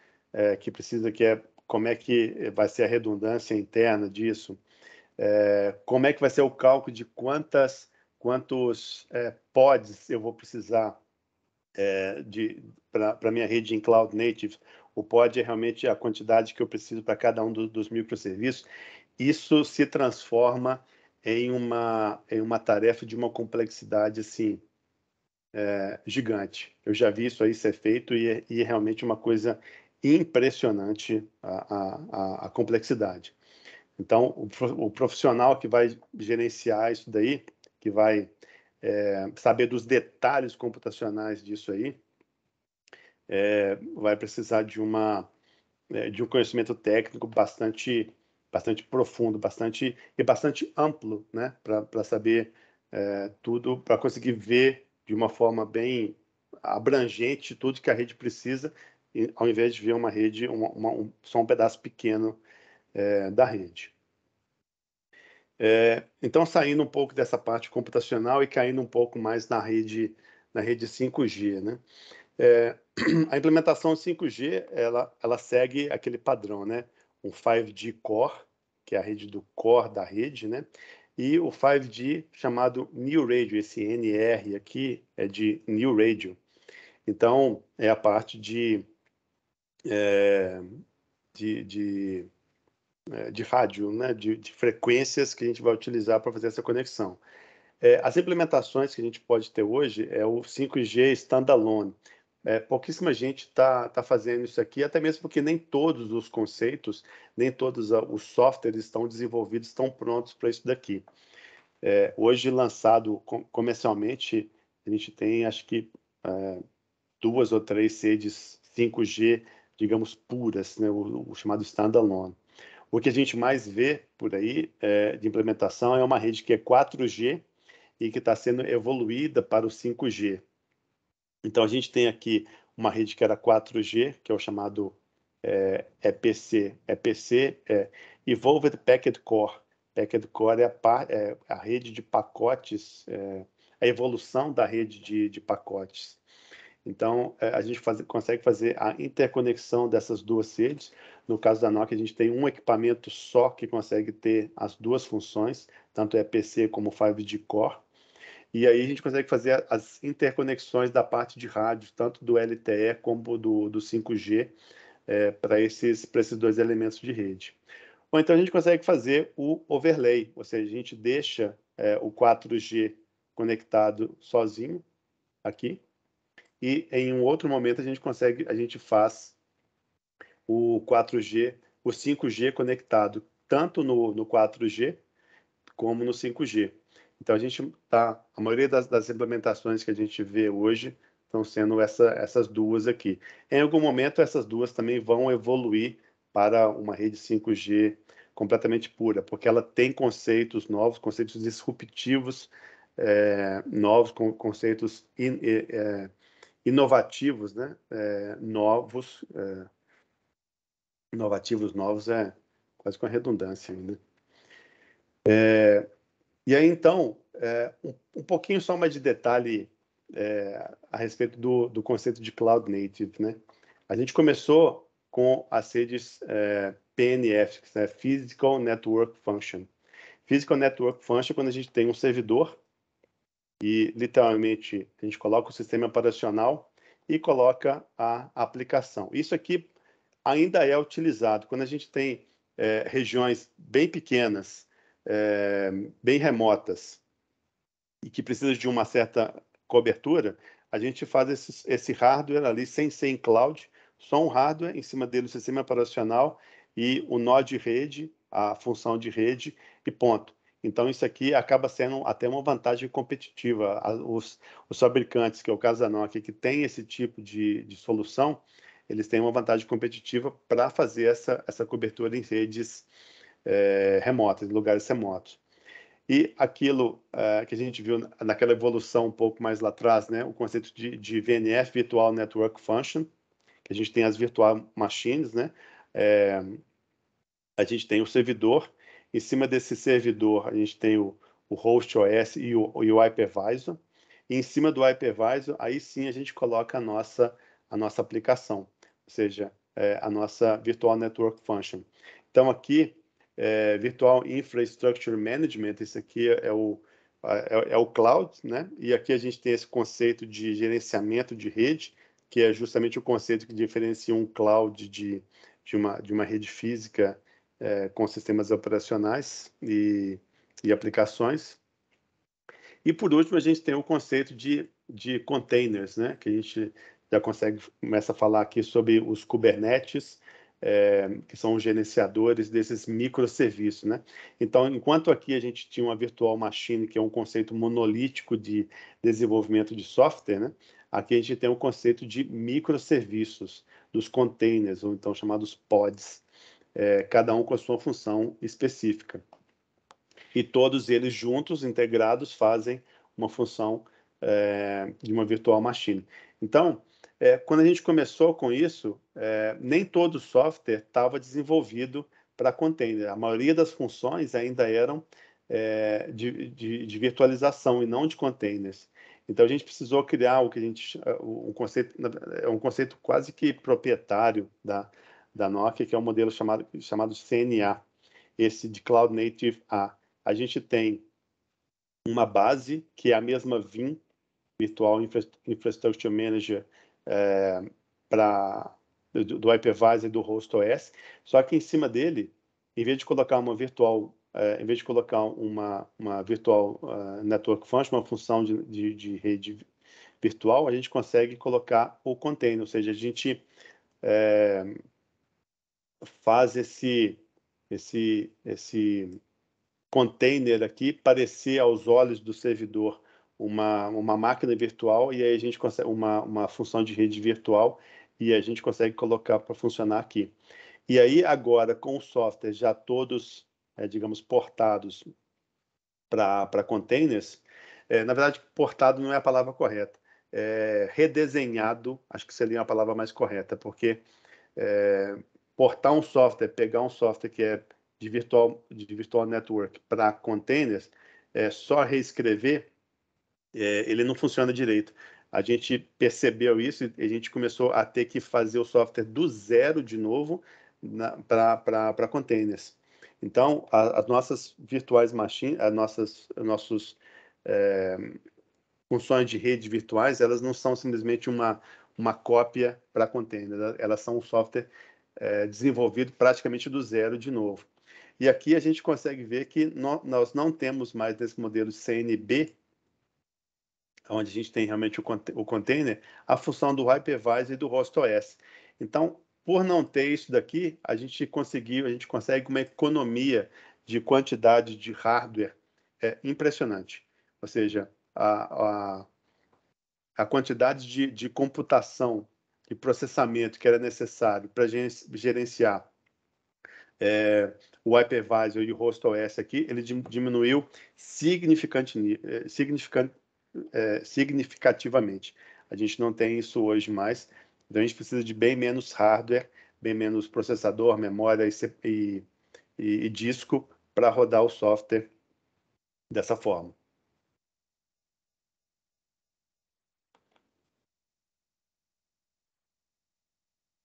S2: que precisa, como é que vai ser a redundância interna disso, como é que vai ser o cálculo de quantos pods eu vou precisar para a minha rede em Cloud Native. O pod é realmente a quantidade que eu preciso para cada um dos microserviços. Isso se transforma em uma tarefa de uma complexidade assim, gigante. Eu já vi isso aí ser feito e é realmente uma coisa impressionante a complexidade. Então, o profissional que vai gerenciar isso daí, que vai saber dos detalhes computacionais disso aí, vai precisar de um conhecimento técnico bastante profundo, bastante amplo, né, para saber tudo, para conseguir ver de uma forma bem abrangente tudo que a rede precisa, ao invés de ver uma rede, só um pedaço pequeno da rede. Então, saindo um pouco dessa parte computacional e caindo um pouco mais na rede 5G, né? A implementação 5G, ela segue aquele padrão, né? Um 5G Core, que é a rede do core da rede, né? E o 5G chamado New Radio, esse NR aqui é de New Radio. Então, é a parte de rádio, né? de frequências que a gente vai utilizar para fazer essa conexão. As implementações que a gente pode ter hoje é o 5G Standalone. Pouquíssima gente está fazendo isso aqui, até mesmo porque nem todos os conceitos, nem todos os softwares estão desenvolvidos, estão prontos para isso daqui. Hoje, lançado comercialmente, a gente tem, acho que, 2 ou 3 redes 5G, digamos, puras, né? o chamado Standalone. O que a gente mais vê por aí de implementação é uma rede que é 4G e que está sendo evoluída para o 5G. Então, a gente tem aqui uma rede que era 4G, que é o chamado EPC. EPC é Evolved Packet Core. Packet Core é a rede de pacotes, a evolução da rede de pacotes. Então, a gente consegue fazer a interconexão dessas duas redes. No caso da Nokia, a gente tem um equipamento só que consegue ter as duas funções, tanto EPC como 5G Core. E aí a gente consegue fazer as interconexões da parte de rádio, tanto do LTE como do 5G, para esses dois elementos de rede. Ou então a gente consegue fazer o overlay, ou seja, a gente deixa o 4G conectado sozinho aqui, e em um outro momento a gente faz o 4G, o 5G conectado tanto no 4G como no 5G. Então, a maioria das implementações que a gente vê hoje estão sendo essas duas aqui. Em algum momento, essas duas também vão evoluir para uma rede 5G completamente pura, porque ela tem conceitos novos, conceitos disruptivos, novos, conceitos inovativos, né? Novos, inovativos novos é quase com a redundância ainda. E aí, então, um pouquinho só mais de detalhe a respeito do conceito de Cloud Native, né? A gente começou com as redes PNF, né? Physical Network Function. Physical Network Function é quando a gente tem um servidor e, literalmente, a gente coloca o sistema operacional e coloca a aplicação. Isso aqui ainda é utilizado quando a gente tem regiões bem pequenas, bem remotas e que precisa de uma certa cobertura, a gente faz esse hardware ali sem ser em cloud, só um hardware, em cima dele o sistema operacional e o nó de rede, a função de rede e ponto. Então, isso aqui acaba sendo até uma vantagem competitiva. Os fabricantes, que é o caso da Nokia, que tem esse tipo de solução, eles têm uma vantagem competitiva para fazer essa cobertura em redes remotas, em lugares remotos. E aquilo que a gente viu naquela evolução um pouco mais lá atrás, né, o conceito de VNF, Virtual Network Function, que a gente tem as virtual machines, né, a gente tem o servidor, em cima desse servidor a gente tem o host OS e o hypervisor, e em cima do hypervisor, aí sim a gente coloca a nossa aplicação, ou seja, a nossa Virtual Network Function. Então aqui, Virtual Infrastructure Management, isso aqui é o cloud, né? E aqui a gente tem esse conceito de gerenciamento de rede, que é justamente o conceito que diferencia um cloud de uma rede física com sistemas operacionais e aplicações. E, por último, a gente tem o conceito de containers, né? Que a gente já começa a falar aqui sobre os Kubernetes, que são os gerenciadores desses microserviços, né? Então, enquanto aqui a gente tinha uma virtual machine, que é um conceito monolítico de desenvolvimento de software, né? Aqui a gente tem o conceito de microserviços, dos containers, ou então chamados pods, cada um com a sua função específica. E todos eles juntos, integrados, fazem uma função de uma virtual machine. Então, quando a gente começou com isso, nem todo o software estava desenvolvido para container. A maioria das funções ainda eram de virtualização e não de containers. Então, a gente precisou criar o que a gente um conceito quase que proprietário da Nokia, que é um modelo chamado CNA, esse de Cloud Native A. A gente tem uma base, que é a mesma Vim, Virtual Infrastructure Manager, do hypervisor e do host OS, só que em cima dele, em vez de colocar uma virtual network function, uma função de rede virtual, a gente consegue colocar o container, ou seja, a gente faz esse container aqui parecer aos olhos do servidor uma máquina virtual, e aí a gente consegue uma função de rede virtual, e a gente consegue colocar para funcionar aqui. E aí agora, com o software já todos, digamos, portados para containers, na verdade, portado não é a palavra correta, redesenhado, acho que seria a palavra mais correta, porque portar um software, pegar um software que é de virtual network para containers, só reescrever, ele não funciona direito. A gente percebeu isso e a gente começou a ter que fazer o software do zero de novo para containers. Então, as nossas virtuais machines, nossos funções de rede virtuais, elas não são simplesmente uma cópia para container, elas são um software desenvolvido praticamente do zero de novo. E aqui a gente consegue ver que nós não temos mais nesse modelo CNB, onde a gente tem realmente o container, a função do hypervisor e do host OS. Então, por não ter isso daqui, a gente consegue uma economia de quantidade de hardware impressionante. Ou seja, a quantidade de computação e processamento que era necessário para gerenciar o hypervisor e o host OS aqui, ele diminuiu significativamente. A gente não tem isso hoje mais, então a gente precisa de bem menos hardware, bem menos processador, memória e disco para rodar o software dessa forma.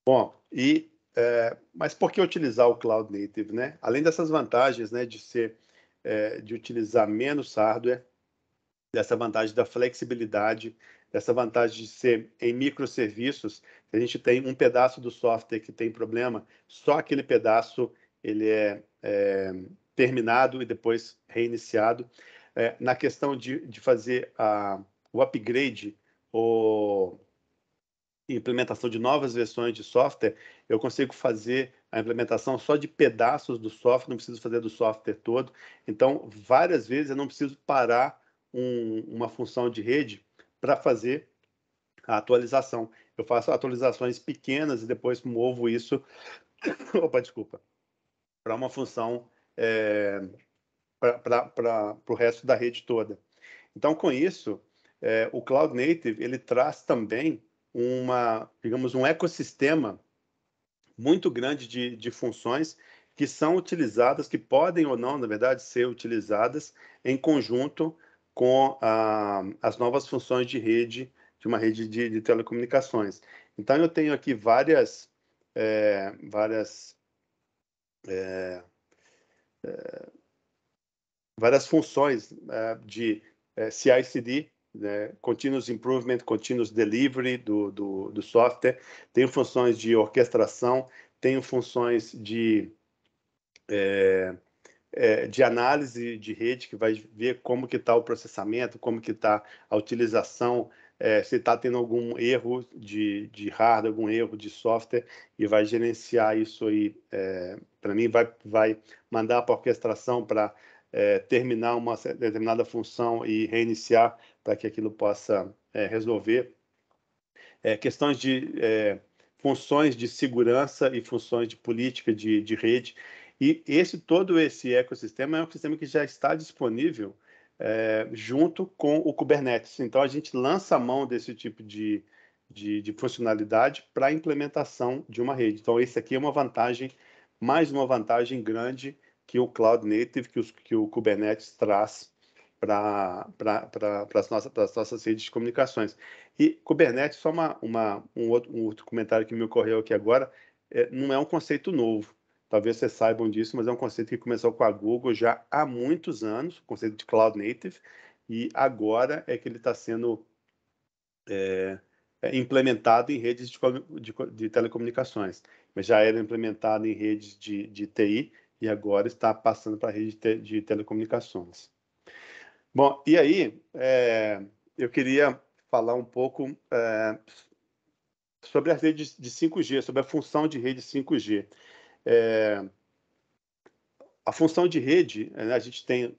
S2: Bom, mas por que utilizar o Cloud Native, né? Além dessas vantagens, né, de utilizar menos hardware, dessa vantagem da flexibilidade, dessa vantagem de ser em microserviços, a gente tem um pedaço do software que tem problema, só aquele pedaço ele é terminado e depois reiniciado. Na questão de fazer o upgrade ou implementação de novas versões de software, eu consigo fazer a implementação só de pedaços do software, não preciso fazer do software todo. Então, várias vezes eu não preciso parar uma função de rede para fazer a atualização. Eu faço atualizações pequenas e depois movo isso, opa, desculpa, para uma função para o resto da rede toda. Então, com isso, o Cloud Native ele traz também digamos, um ecossistema muito grande de funções que são utilizadas, que podem ou não, na verdade, ser utilizadas em conjunto com as novas funções de rede, de uma rede de telecomunicações. Então, eu tenho aqui várias funções de CI/CD, né, Continuous Improvement, Continuous Delivery do software, tenho funções de orquestração, tenho funções de análise de rede, que vai ver como que está o processamento, como que está a utilização, se está tendo algum erro de hardware, algum erro de software, e vai gerenciar isso aí. Para mim, vai mandar para a orquestração para terminar uma determinada função e reiniciar para que aquilo possa resolver. Questões de funções de segurança e funções de política de rede. E todo esse ecossistema é um sistema que já está disponível junto com o Kubernetes. Então, a gente lança a mão desse tipo de funcionalidade para a implementação de uma rede. Então, esse aqui é mais uma vantagem grande que o Cloud Native, que o Kubernetes traz para as nossas redes de comunicações. E Kubernetes, só um outro comentário que me ocorreu aqui agora, não é um conceito novo. Talvez vocês saibam disso, mas é um conceito que começou com a Google já há muitos anos, o conceito de Cloud Native, e agora é que ele está sendo implementado em redes de telecomunicações. Mas já era implementado em redes de TI e agora está passando para a rede de telecomunicações. Bom, e aí eu queria falar um pouco sobre as redes de 5G, sobre a função de rede 5G. A função de rede, a gente tem,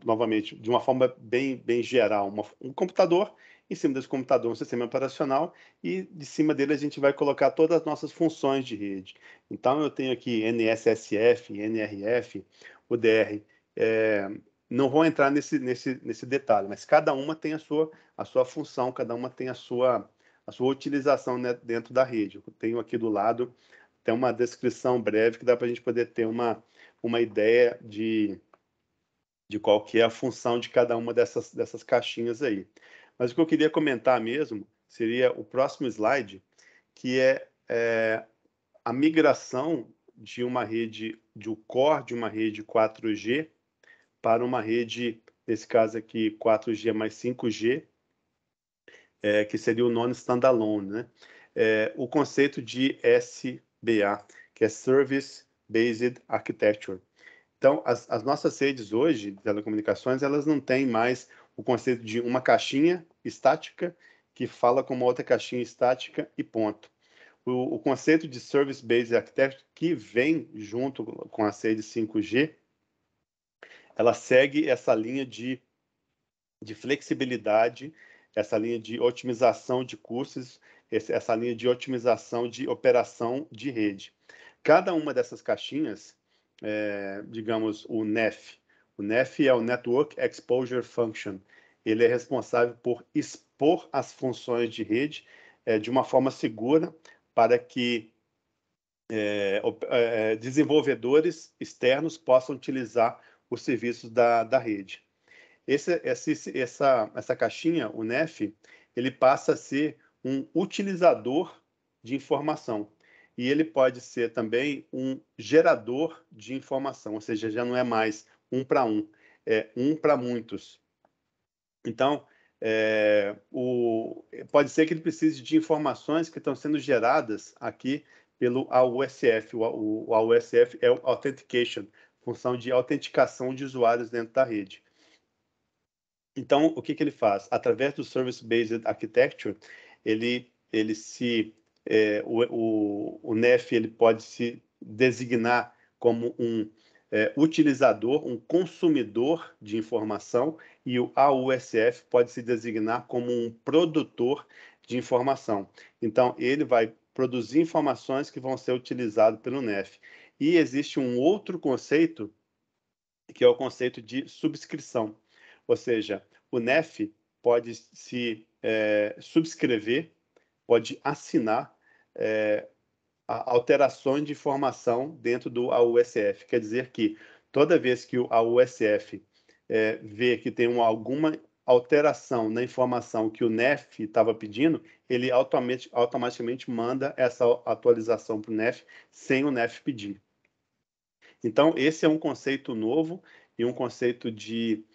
S2: novamente, de uma forma bem geral, um computador, em cima desse computador um sistema operacional, e de cima dele a gente vai colocar todas as nossas funções de rede. Então, eu tenho aqui NSSF, NRF, UDR. Não vou entrar nesse detalhe, mas cada uma tem a sua função, cada uma tem a sua utilização, né, dentro da rede. Eu tenho aqui do lado até uma descrição breve que dá para a gente poder ter uma ideia de qual que é a função de cada uma dessas caixinhas aí. Mas o que eu queria comentar mesmo seria o próximo slide, que é a migração de uma rede, do core de uma rede 4G para uma rede, nesse caso aqui, 4G mais 5G, que seria o non-standalone, né? O conceito de SBA, que é Service Based Architecture. Então, as nossas redes hoje de telecomunicações, elas não têm mais o conceito de uma caixinha estática que fala com uma outra caixinha estática e ponto. O conceito de Service Based Architecture, que vem junto com as redes 5G, ela segue essa linha de flexibilidade, essa linha de otimização de custos, essa linha de otimização de operação de rede. Cada uma dessas caixinhas, digamos, o NEF. O NEF é o Network Exposure Function. Ele é responsável por expor as funções de rede de uma forma segura para que desenvolvedores externos possam utilizar os serviços da rede. Essa caixinha, o NEF, ele passa a ser um utilizador de informação. E ele pode ser também um gerador de informação, ou seja, já não é mais um para um, é um para muitos. Então, pode ser que ele precise de informações que estão sendo geradas aqui pelo AUSF. O AUSF é o Authentication, função de autenticação de usuários dentro da rede. Então, o que ele faz? Através do Service-Based Architecture, o NEF ele pode se designar como um utilizador, um consumidor de informação, e o AUSF pode se designar como um produtor de informação. Então, ele vai produzir informações que vão ser utilizadas pelo NEF. E existe um outro conceito que é o conceito de subscrição. Ou seja, o NEF pode se subscrever, pode assinar alterações de informação dentro do AUSF. Quer dizer que toda vez que o AUSF vê que tem alguma alteração na informação que o NEF estava pedindo, ele automaticamente manda essa atualização para o NEF sem o NEF pedir. Então, esse é um conceito novo e um conceito de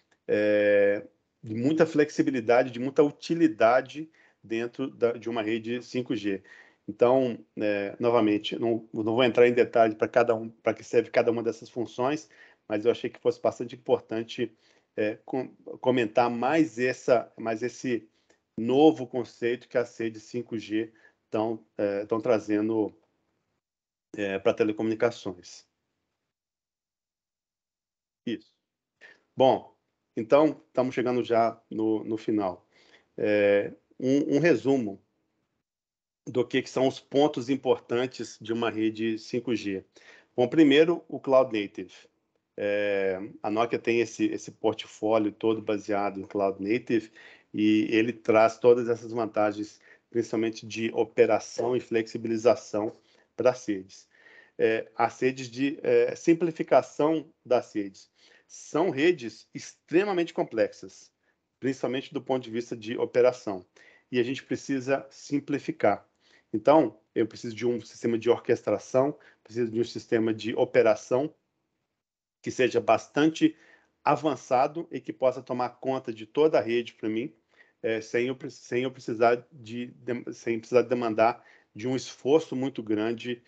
S2: muita flexibilidade, de muita utilidade dentro de uma rede 5G. Então, novamente, não vou entrar em detalhe para que serve cada uma dessas funções, mas eu achei que fosse bastante importante comentar mais esse novo conceito que as redes 5G estão trazendo para telecomunicações. Isso. Bom, então, estamos chegando já no final. Um resumo do que são os pontos importantes de uma rede 5G. Bom, primeiro, o Cloud Native. A Nokia tem esse portfólio todo baseado em Cloud Native e ele traz todas essas vantagens, principalmente de operação e flexibilização para as redes. As redes de simplificação das redes. São redes extremamente complexas, principalmente do ponto de vista de operação. E a gente precisa simplificar. Então, eu preciso de um sistema de orquestração, preciso de um sistema de operação que seja bastante avançado e que possa tomar conta de toda a rede para mim, sem precisar demandar de um esforço muito grande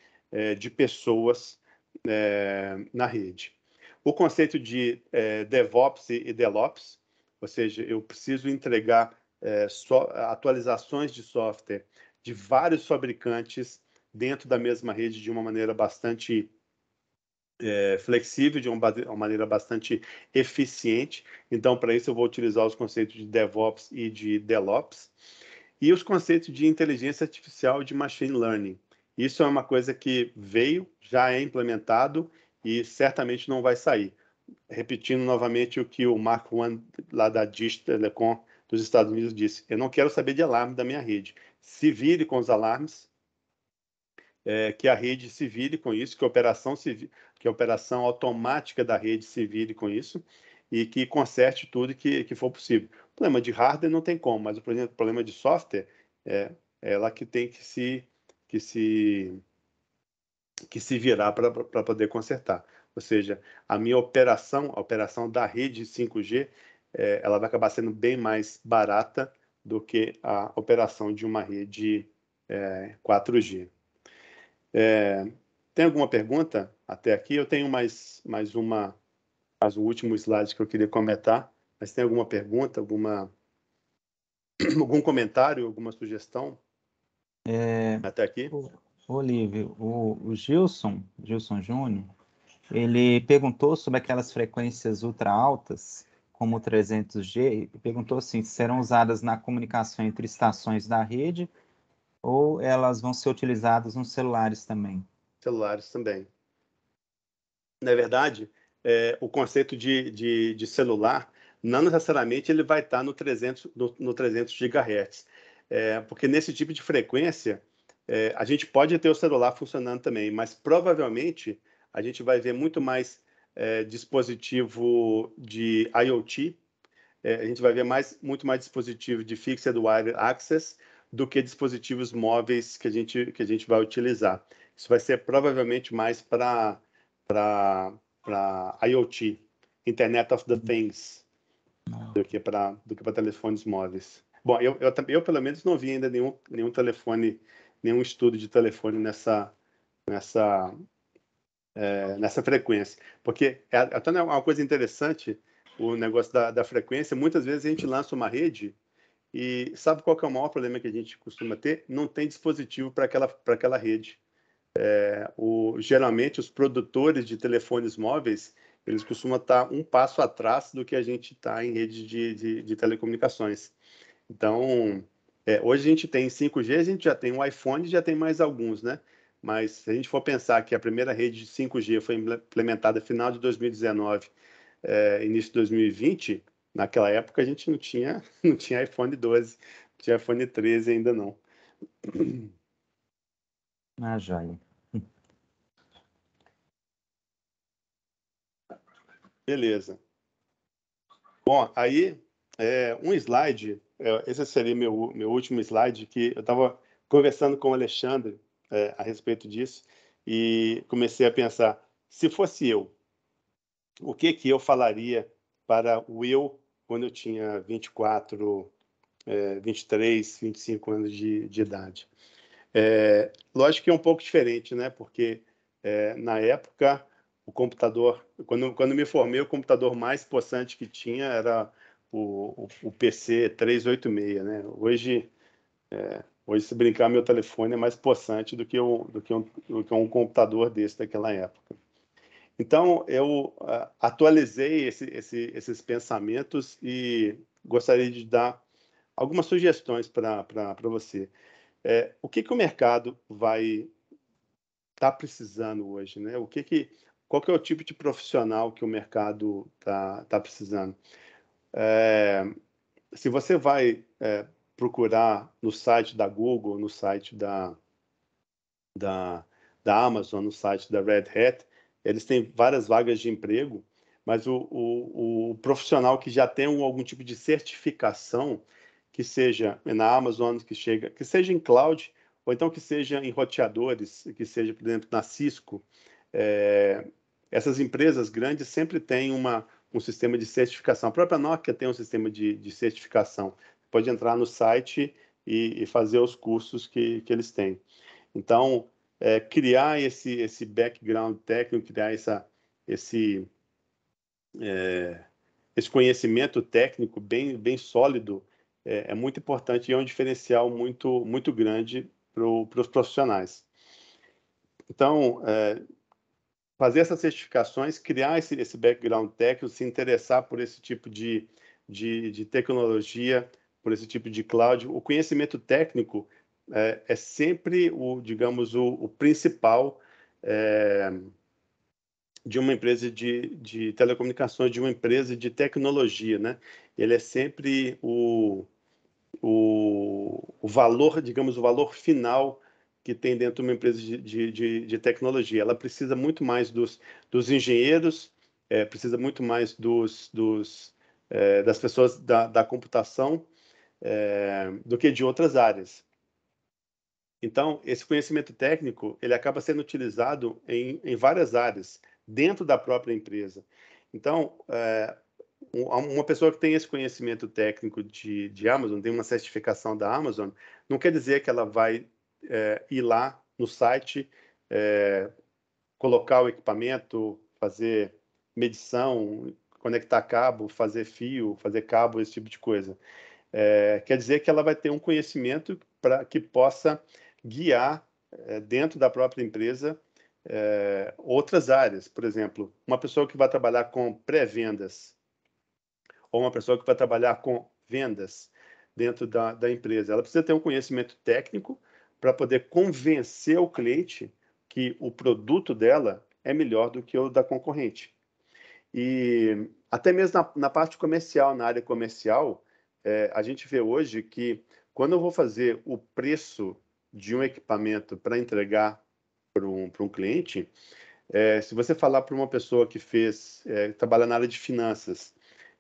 S2: de pessoas na rede. O conceito de DevOps e DevOps, ou seja, eu preciso entregar atualizações de software de vários fabricantes dentro da mesma rede de uma maneira bastante flexível, de uma maneira bastante eficiente. Então, para isso, eu vou utilizar os conceitos de DevOps e de DevOps. E os conceitos de inteligência artificial e de machine learning. Isso é uma coisa que veio, já é implementado e certamente não vai sair. Repetindo novamente o que o Mark Wan, lá da Dish Telecom dos Estados Unidos, disse: eu não quero saber de alarme da minha rede. Se vire com os alarmes, que a rede se vire com isso, que a operação automática da rede se vire com isso e que conserte tudo que for possível. O problema de hardware não tem como, mas o problema de software é ela que tem que se virar para poder consertar. Ou seja, a minha operação, a operação da rede 5G, ela vai acabar sendo bem mais barata do que a operação de uma rede 4G. Tem alguma pergunta até aqui? Eu tenho mais um último slide que eu queria comentar, mas tem alguma pergunta, algum comentário, alguma sugestão até aqui?
S1: Olívio, o Gilson Júnior, ele perguntou sobre aquelas frequências ultra altas, como o 300G, e perguntou assim, se serão usadas na comunicação entre estações da rede ou elas vão ser utilizadas nos celulares também?
S2: Celulares também. Na verdade, o conceito de celular, não necessariamente ele vai estar no 300 GHz, porque nesse tipo de frequência, a gente pode ter o celular funcionando também, mas provavelmente a gente vai ver muito mais dispositivo de IoT, a gente vai ver muito mais dispositivo de Fixed Wireless Access do que dispositivos móveis que a gente vai utilizar. Isso vai ser provavelmente mais para IoT, Internet of the Things, do que para telefones móveis. Bom, eu pelo menos não vi ainda nenhum telefone, nenhum estudo de telefone nessa frequência, porque até uma coisa interessante, o negócio da frequência. Muitas vezes a gente lança uma rede e sabe qual que é o maior problema que a gente costuma ter? Não tem dispositivo para aquela rede. Geralmente os produtores de telefones móveis, eles costumam estar um passo atrás do que a gente está em rede de telecomunicações. Então, hoje a gente tem 5G, a gente já tem um iPhone, já tem mais alguns, né? Mas se a gente for pensar que a primeira rede de 5G foi implementada no final de 2019 início de 2020, naquela época a gente não tinha iPhone 12, não tinha iPhone 13 ainda não.
S1: Ah, joia.
S2: Beleza. Bom, aí, um slide, esse seria meu último slide, que eu estava conversando com o Alexandre a respeito disso, e comecei a pensar, se fosse eu, o que eu falaria para o eu quando eu tinha 24, 23, 25 anos de idade? Lógico que é um pouco diferente, né? Porque na época o computador, quando me formei, o computador mais possante que tinha era o PC 386, né? Hoje, se brincar, meu telefone é mais possante do que um computador desse daquela época. Então, eu atualizei esses pensamentos e gostaria de dar algumas sugestões para você. O que o mercado vai estar precisando hoje, né? Qual que é o tipo de profissional que o mercado tá precisando? Se você vai procurar no site da Google, no site da, da Amazon, no site da Red Hat, eles têm várias vagas de emprego, mas o profissional que já tem algum tipo de certificação, que seja na Amazon, que seja em cloud, ou então que seja em roteadores, que seja, por exemplo, na Cisco, essas empresas grandes sempre têm um sistema de certificação. A própria Nokia tem um sistema de certificação. Pode entrar no site e fazer os cursos que eles têm. Então, criar esse background técnico, criar esse conhecimento técnico bem sólido é muito importante e é um diferencial muito grande para os profissionais. Então, fazer essas certificações, criar esse background técnico, se interessar por esse tipo de tecnologia, por esse tipo de cloud. O conhecimento técnico é sempre o principal de uma empresa de telecomunicações, de uma empresa de tecnologia, né? Ele é sempre o valor, digamos, o valor final que tem dentro de uma empresa de tecnologia. Ela precisa muito mais dos engenheiros, precisa muito mais das pessoas da computação do que de outras áreas. Então, esse conhecimento técnico, ele acaba sendo utilizado em várias áreas, dentro da própria empresa. Então, uma pessoa que tem esse conhecimento técnico de Amazon, tem uma certificação da Amazon, não quer dizer que ela vai ir lá no site, colocar o equipamento, fazer medição, conectar cabo, fazer fio, fazer cabo, esse tipo de coisa. Quer dizer que ela vai ter um conhecimento para que possa guiar dentro da própria empresa outras áreas. Por exemplo, uma pessoa que vai trabalhar com pré-vendas ou uma pessoa que vai trabalhar com vendas dentro da empresa. Ela precisa ter um conhecimento técnico para poder convencer o cliente que o produto dela é melhor do que o da concorrente. E até mesmo na parte comercial, na área comercial, a gente vê hoje que quando eu vou fazer o preço de um equipamento para entregar para um cliente, se você falar para uma pessoa que trabalha na área de finanças,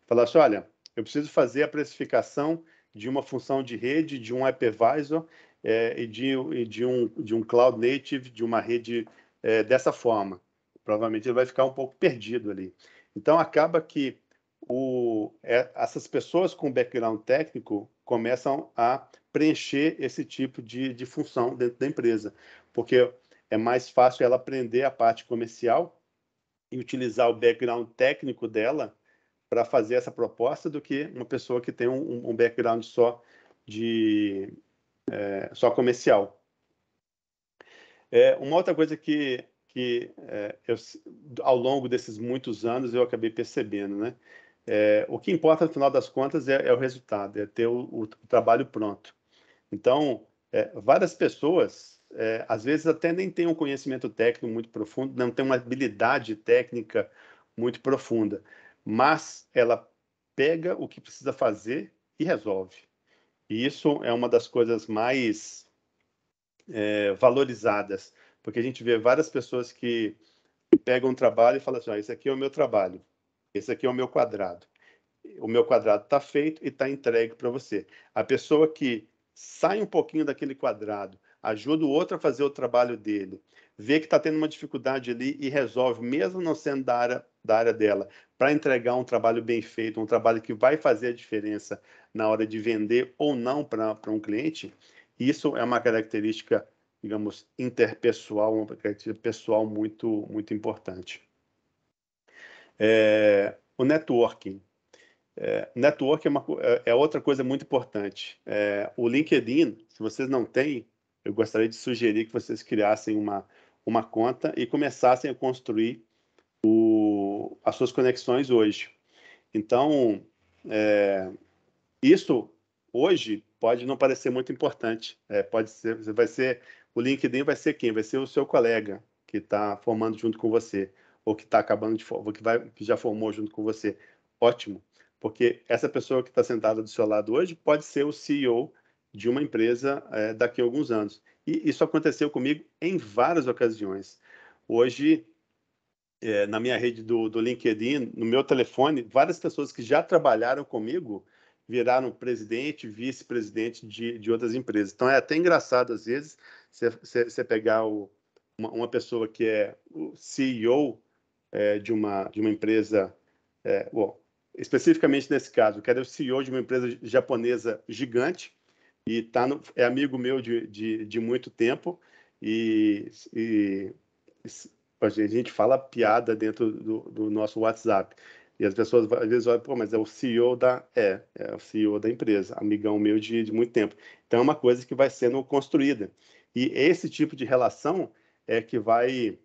S2: falar assim, olha, eu preciso fazer a precificação de uma função de rede, de um hypervisor e de um cloud native, de uma rede dessa forma. Provavelmente ele vai ficar um pouco perdido ali. Então, acaba que essas pessoas com background técnico começam a preencher esse tipo de função dentro da empresa, porque é mais fácil ela aprender a parte comercial e utilizar o background técnico dela para fazer essa proposta do que uma pessoa que tem um background só comercial. Uma outra coisa que ao longo desses muitos anos eu acabei percebendo, né? O que importa no final das contas é o resultado, é ter o trabalho pronto. Então, várias pessoas, às vezes até nem têm um conhecimento técnico muito profundo, não têm uma habilidade técnica muito profunda, mas ela pega o que precisa fazer e resolve. E isso é uma das coisas mais valorizadas, porque a gente vê várias pessoas que pegam um trabalho e falam assim, esse aqui é o meu trabalho, esse aqui é o meu quadrado está feito e está entregue para você. A pessoa que sai um pouquinho daquele quadrado, ajuda o outro a fazer o trabalho dele, vê que está tendo uma dificuldade ali e resolve, mesmo não sendo da área dela, para entregar um trabalho bem feito, um trabalho que vai fazer a diferença na hora de vender ou não para um cliente, isso é uma característica, digamos, interpessoal, uma característica pessoal muito, muito importante. O networking. Network é outra coisa muito importante. O LinkedIn, se vocês não têm, eu gostaria de sugerir que vocês criassem uma conta e começassem a construir as suas conexões hoje. Então, isso hoje pode não parecer muito importante. Pode ser, o LinkedIn vai ser quem? Vai ser o seu colega que está formando junto com você, ou que está acabando de formar, que já formou junto com você. Ótimo, porque essa pessoa que está sentada do seu lado hoje pode ser o CEO de uma empresa daqui a alguns anos. E isso aconteceu comigo em várias ocasiões. Hoje, na minha rede do LinkedIn, no meu telefone, várias pessoas que já trabalharam comigo viraram presidente, vice-presidente de outras empresas. Então, é até engraçado, às vezes, você pegar uma pessoa que é o CEO de uma empresa, bom, especificamente nesse caso, que era o CEO de uma empresa japonesa gigante, e é amigo meu de muito tempo, e a gente fala piada dentro do nosso WhatsApp. E as pessoas às vezes olham, pô, mas é o CEO é o CEO da empresa, amigão meu de muito tempo. Então é uma coisa que vai sendo construída. E esse tipo de relação é que vai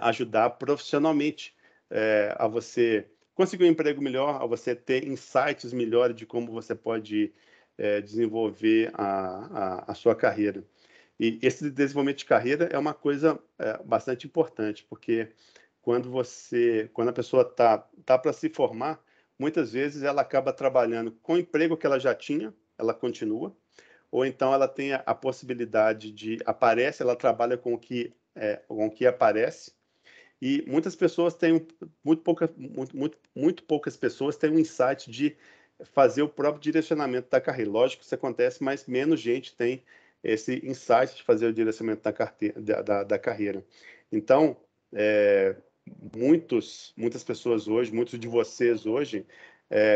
S2: ajudar profissionalmente a você conseguir um emprego melhor, a você ter insights melhores de como você pode desenvolver a sua carreira. E esse desenvolvimento de carreira é uma coisa bastante importante, porque quando a pessoa tá para se formar, muitas vezes ela acaba trabalhando com o emprego que ela já tinha, ela continua, ou então ela tem a possibilidade ela trabalha com o que aparece, e muitas pessoas têm, muito poucas pessoas têm um insight de fazer o próprio direcionamento da carreira. Lógico que isso acontece, mas menos gente tem esse insight de fazer o direcionamento da carreira. Então, muitas pessoas hoje, muitos de vocês hoje,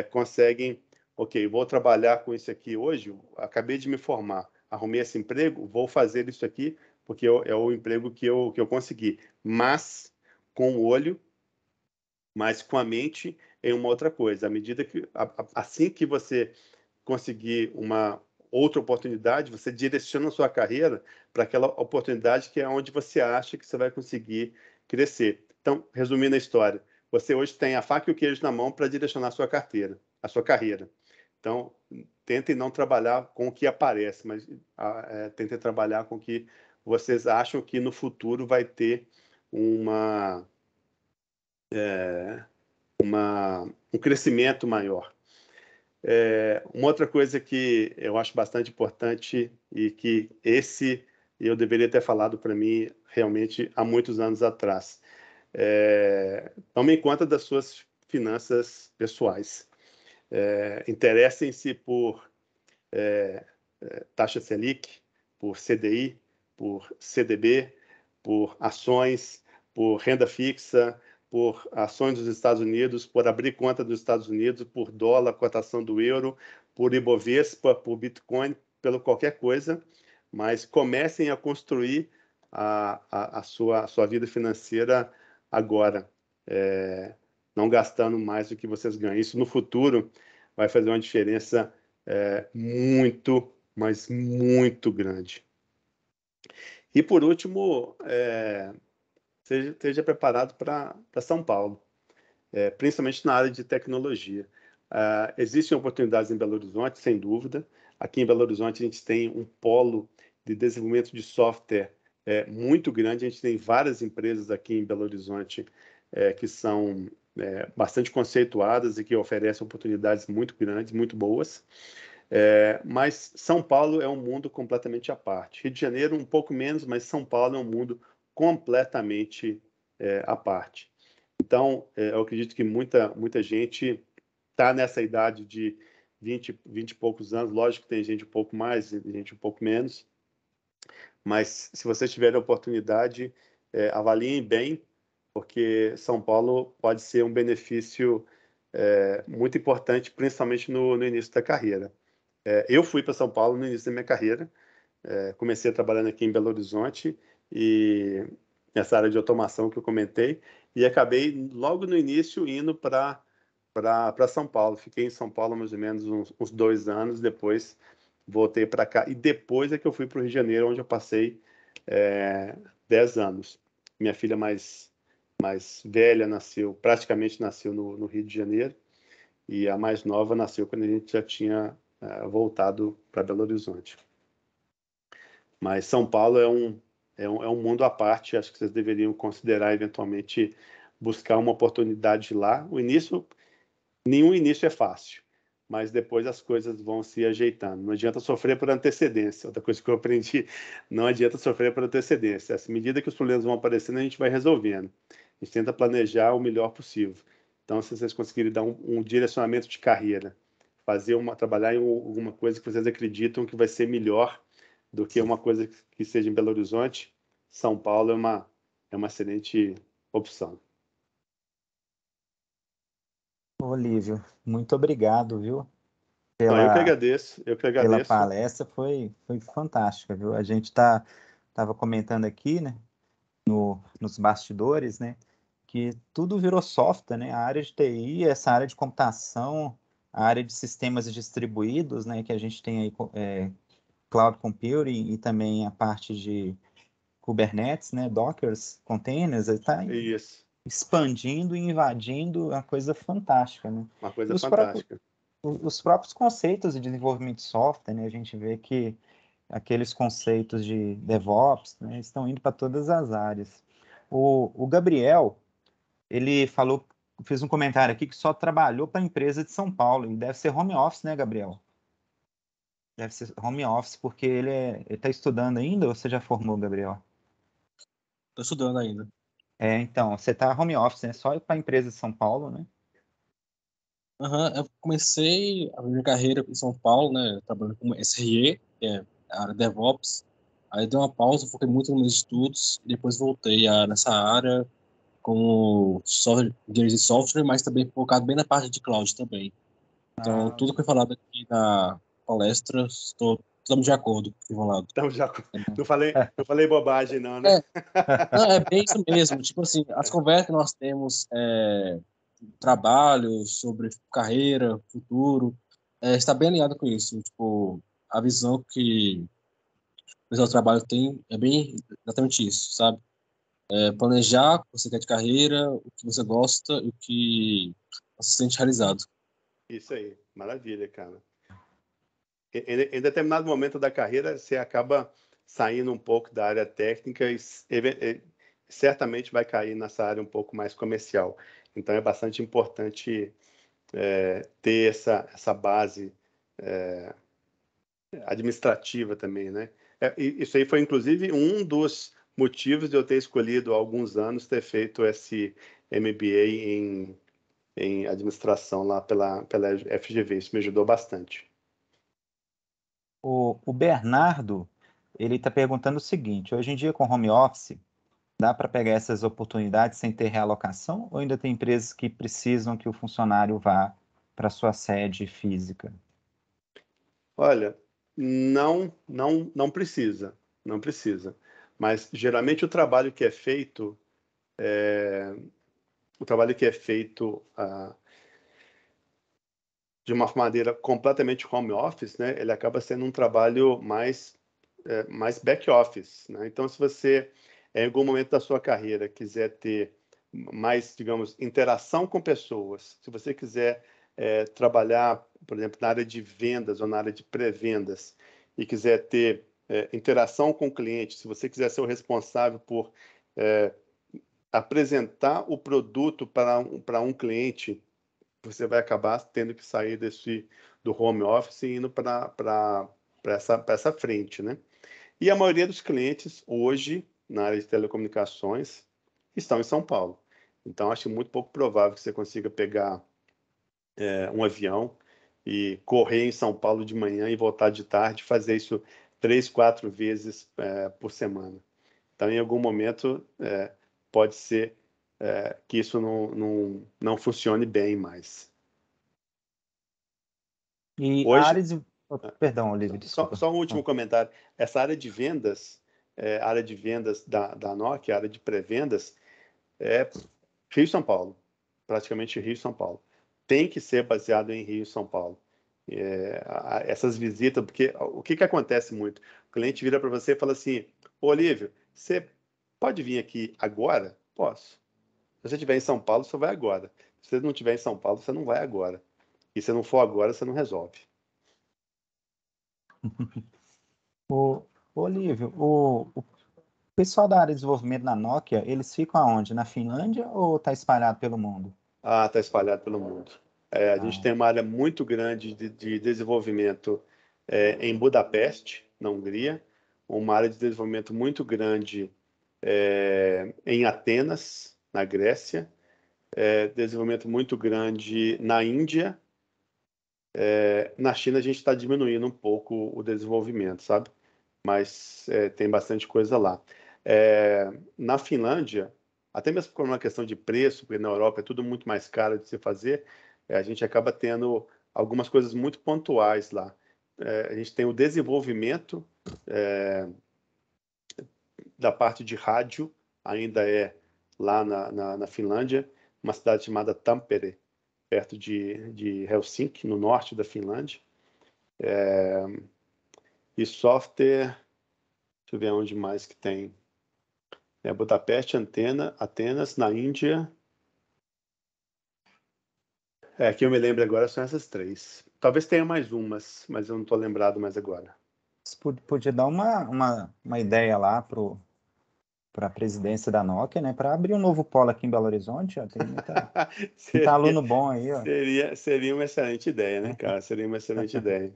S2: conseguem, ok, vou trabalhar com isso aqui hoje, acabei de me formar, arrumei esse emprego, vou fazer isso aqui, porque é o emprego que eu consegui. Mas com o olho, mas com a mente em uma outra coisa. À medida que, assim que você conseguir uma outra oportunidade, você direciona a sua carreira para aquela oportunidade que é onde você acha que você vai conseguir crescer. Então, resumindo a história, você hoje tem a faca e o queijo na mão para direcionar a sua carreira. Então, tentem não trabalhar com o que aparece, mas tentem trabalhar com o que vocês acham que no futuro vai ter um crescimento maior. Uma outra coisa que eu acho bastante importante e que eu deveria ter falado para mim realmente há muitos anos atrás. Tomem conta das suas finanças pessoais. Interessem-se por taxa Selic, por CDI, por CDB, por ações, por renda fixa, por ações dos Estados Unidos, por abrir conta dos Estados Unidos, por dólar, cotação do euro, por Ibovespa, por Bitcoin, pelo qualquer coisa, mas comecem a construir a sua vida financeira agora, não gastando mais do que vocês ganham. Isso no futuro vai fazer uma diferença muito, mas muito grande. E por último, esteja preparado para São Paulo, principalmente na área de tecnologia. Existem oportunidades em Belo Horizonte, sem dúvida. Aqui em Belo Horizonte a gente tem um polo de desenvolvimento de software muito grande. A gente tem várias empresas aqui em Belo Horizonte que são bastante conceituadas e que oferecem oportunidades muito grandes, muito boas. Mas São Paulo é um mundo completamente à parte. Rio de Janeiro um pouco menos, mas São Paulo é um mundo completamente à parte. Então, eu acredito que muita gente está nessa idade de 20 e poucos anos. Lógico que tem gente um pouco mais, gente um pouco menos. Mas se vocês tiverem a oportunidade, avaliem bem, porque São Paulo pode ser um benefício muito importante, principalmente no início da carreira. Eu fui para São Paulo no início da minha carreira, comecei trabalhando aqui em Belo Horizonte, e nessa área de automação que eu comentei, e acabei logo no início indo para São Paulo. Fiquei em São Paulo mais ou menos uns 2 anos, depois voltei para cá, e depois é que eu fui para o Rio de Janeiro, onde eu passei 10 anos. Minha filha mais velha praticamente nasceu no Rio de Janeiro, e a mais nova nasceu quando a gente já tinha voltado para Belo Horizonte. Mas São Paulo é um mundo à parte. Acho que vocês deveriam considerar eventualmente buscar uma oportunidade lá. Nenhum início é fácil, mas depois as coisas vão se ajeitando. Não adianta sofrer por antecedência. Outra coisa que eu aprendi, não adianta sofrer por antecedência. À medida que os problemas vão aparecendo, a gente vai resolvendo. A gente tenta planejar o melhor possível. Então, se vocês conseguirem dar um direcionamento de carreira, trabalhar em alguma coisa que vocês acreditam que vai ser melhor do que uma coisa que seja em Belo Horizonte, São Paulo é uma excelente opção.
S1: Olívio, muito obrigado, viu?
S2: Não, eu que
S1: Pela,
S2: agradeço, eu que
S1: pela
S2: agradeço.
S1: palestra, foi fantástica, viu? A gente estava comentando aqui, né, nos bastidores, né, que tudo virou software, né? A área de TI, essa área de computação, a área de sistemas distribuídos, né, que a gente tem aí, cloud computing e também a parte de Kubernetes, né, Dockers, containers, está
S2: Isso,
S1: expandindo e invadindo, é uma coisa fantástica, né?
S2: uma
S1: E
S2: coisa fantástica.
S1: os próprios conceitos de desenvolvimento de software, né, a gente vê que aqueles conceitos de DevOps, né, estão indo para todas as áreas. O Gabriel, ele fez um comentário aqui que só trabalhou para a empresa de São Paulo, e deve ser home office, né, Gabriel? Deve ser home office, porque ele está estudando ainda, ou você já formou, Gabriel?
S3: Tô estudando ainda.
S1: Então, você está home office, né? Só para a empresa de São Paulo, né?
S3: Eu comecei a minha carreira em São Paulo, né, trabalhando como SRE, que é a área DevOps. Aí dei uma pausa, foquei muito nos meus estudos, e depois voltei nessa área como engenheiro de software, mas também focado bem na parte de cloud também. Então,
S1: Ah,
S3: tudo que foi falado aqui na palestra, estou totalmente de acordo com o que foi falado.
S2: Então, já não falei bobagem, não, né?
S3: É, não, é bem isso mesmo. Tipo assim, as conversas que nós temos, trabalho, sobre carreira, futuro, está bem alinhado com isso. Tipo, a visão que o pessoal do trabalho tem é bem exatamente isso, sabe? Planejar o que você quer de carreira, o que você gosta e o que você se sente realizado.
S2: Isso aí, maravilha, cara. Em determinado momento da carreira, você acaba saindo um pouco da área técnica e certamente vai cair nessa área um pouco mais comercial. Então, é bastante importante ter essa base administrativa também, né? Isso aí foi, inclusive, um dos motivos de eu ter escolhido há alguns anos ter feito esse MBA em administração lá pela FGV. Isso me ajudou bastante.
S1: o Bernardo, ele está perguntando o seguinte: hoje em dia, com home office, dá para pegar essas oportunidades sem ter realocação? Ou ainda tem empresas que precisam que o funcionário vá para sua sede física?
S2: Olha, não precisa, não precisa. Mas geralmente o trabalho que é feito de uma maneira completamente home office, né? Ele acaba sendo um trabalho mais back office, né? Então, se você em algum momento da sua carreira quiser ter mais, digamos, interação com pessoas, se você quiser trabalhar, por exemplo, na área de vendas ou na área de pré-vendas e quiser ter interação com o cliente, se você quiser ser o responsável por apresentar o produto para um cliente, você vai acabar tendo que sair do home office e indo para essa frente, né? E a maioria dos clientes hoje, na área de telecomunicações, estão em São Paulo. Então, acho muito pouco provável que você consiga pegar um avião e correr em São Paulo de manhã e voltar de tarde, fazer isso 3, 4 vezes por semana. Então, em algum momento, pode ser que isso não funcione bem mais.
S1: E a
S2: Hoje,
S1: área de... Perdão, Olívio, desculpa.
S2: só um último comentário. Essa área de vendas, da Nokia, a área de pré-vendas, é Rio e São Paulo. Praticamente Rio e São Paulo. Tem que ser baseado em Rio e São Paulo. Essas visitas, porque o que acontece muito? O cliente vira para você e fala assim: Ô, Olívio, você pode vir aqui agora? Posso. Se você estiver em São Paulo, você vai agora. Se você não estiver em São Paulo, você não vai agora. E se não for agora, você não resolve.
S1: O Olívio, o pessoal da área de desenvolvimento da Nokia, eles ficam aonde? Na Finlândia ou está espalhado pelo mundo?
S2: Está espalhado pelo mundo. A gente tem uma área muito grande de desenvolvimento em Budapeste, na Hungria, uma área de desenvolvimento muito grande em Atenas, na Grécia, desenvolvimento muito grande na Índia. Na China, a gente está diminuindo um pouco o desenvolvimento, sabe? Mas tem bastante coisa lá. Na Finlândia, até mesmo por uma questão de preço, porque na Europa é tudo muito mais caro de se fazer, a gente acaba tendo algumas coisas muito pontuais lá. A gente tem o desenvolvimento da parte de rádio, ainda lá na Finlândia, uma cidade chamada Tampere, perto de Helsinki, no norte da Finlândia. E software, deixa eu ver onde mais que tem. Budapeste, Atenas, na Índia. Que eu me lembro agora são essas 3. Talvez tenha mais umas, mas eu não estou lembrado mais agora.
S1: Você podia dar uma ideia lá para a presidência da Nokia, né? Para abrir um novo polo aqui em Belo Horizonte, ó, tem muito aluno bom aí, ó.
S2: Seria uma excelente ideia, né, cara? Seria uma excelente ideia.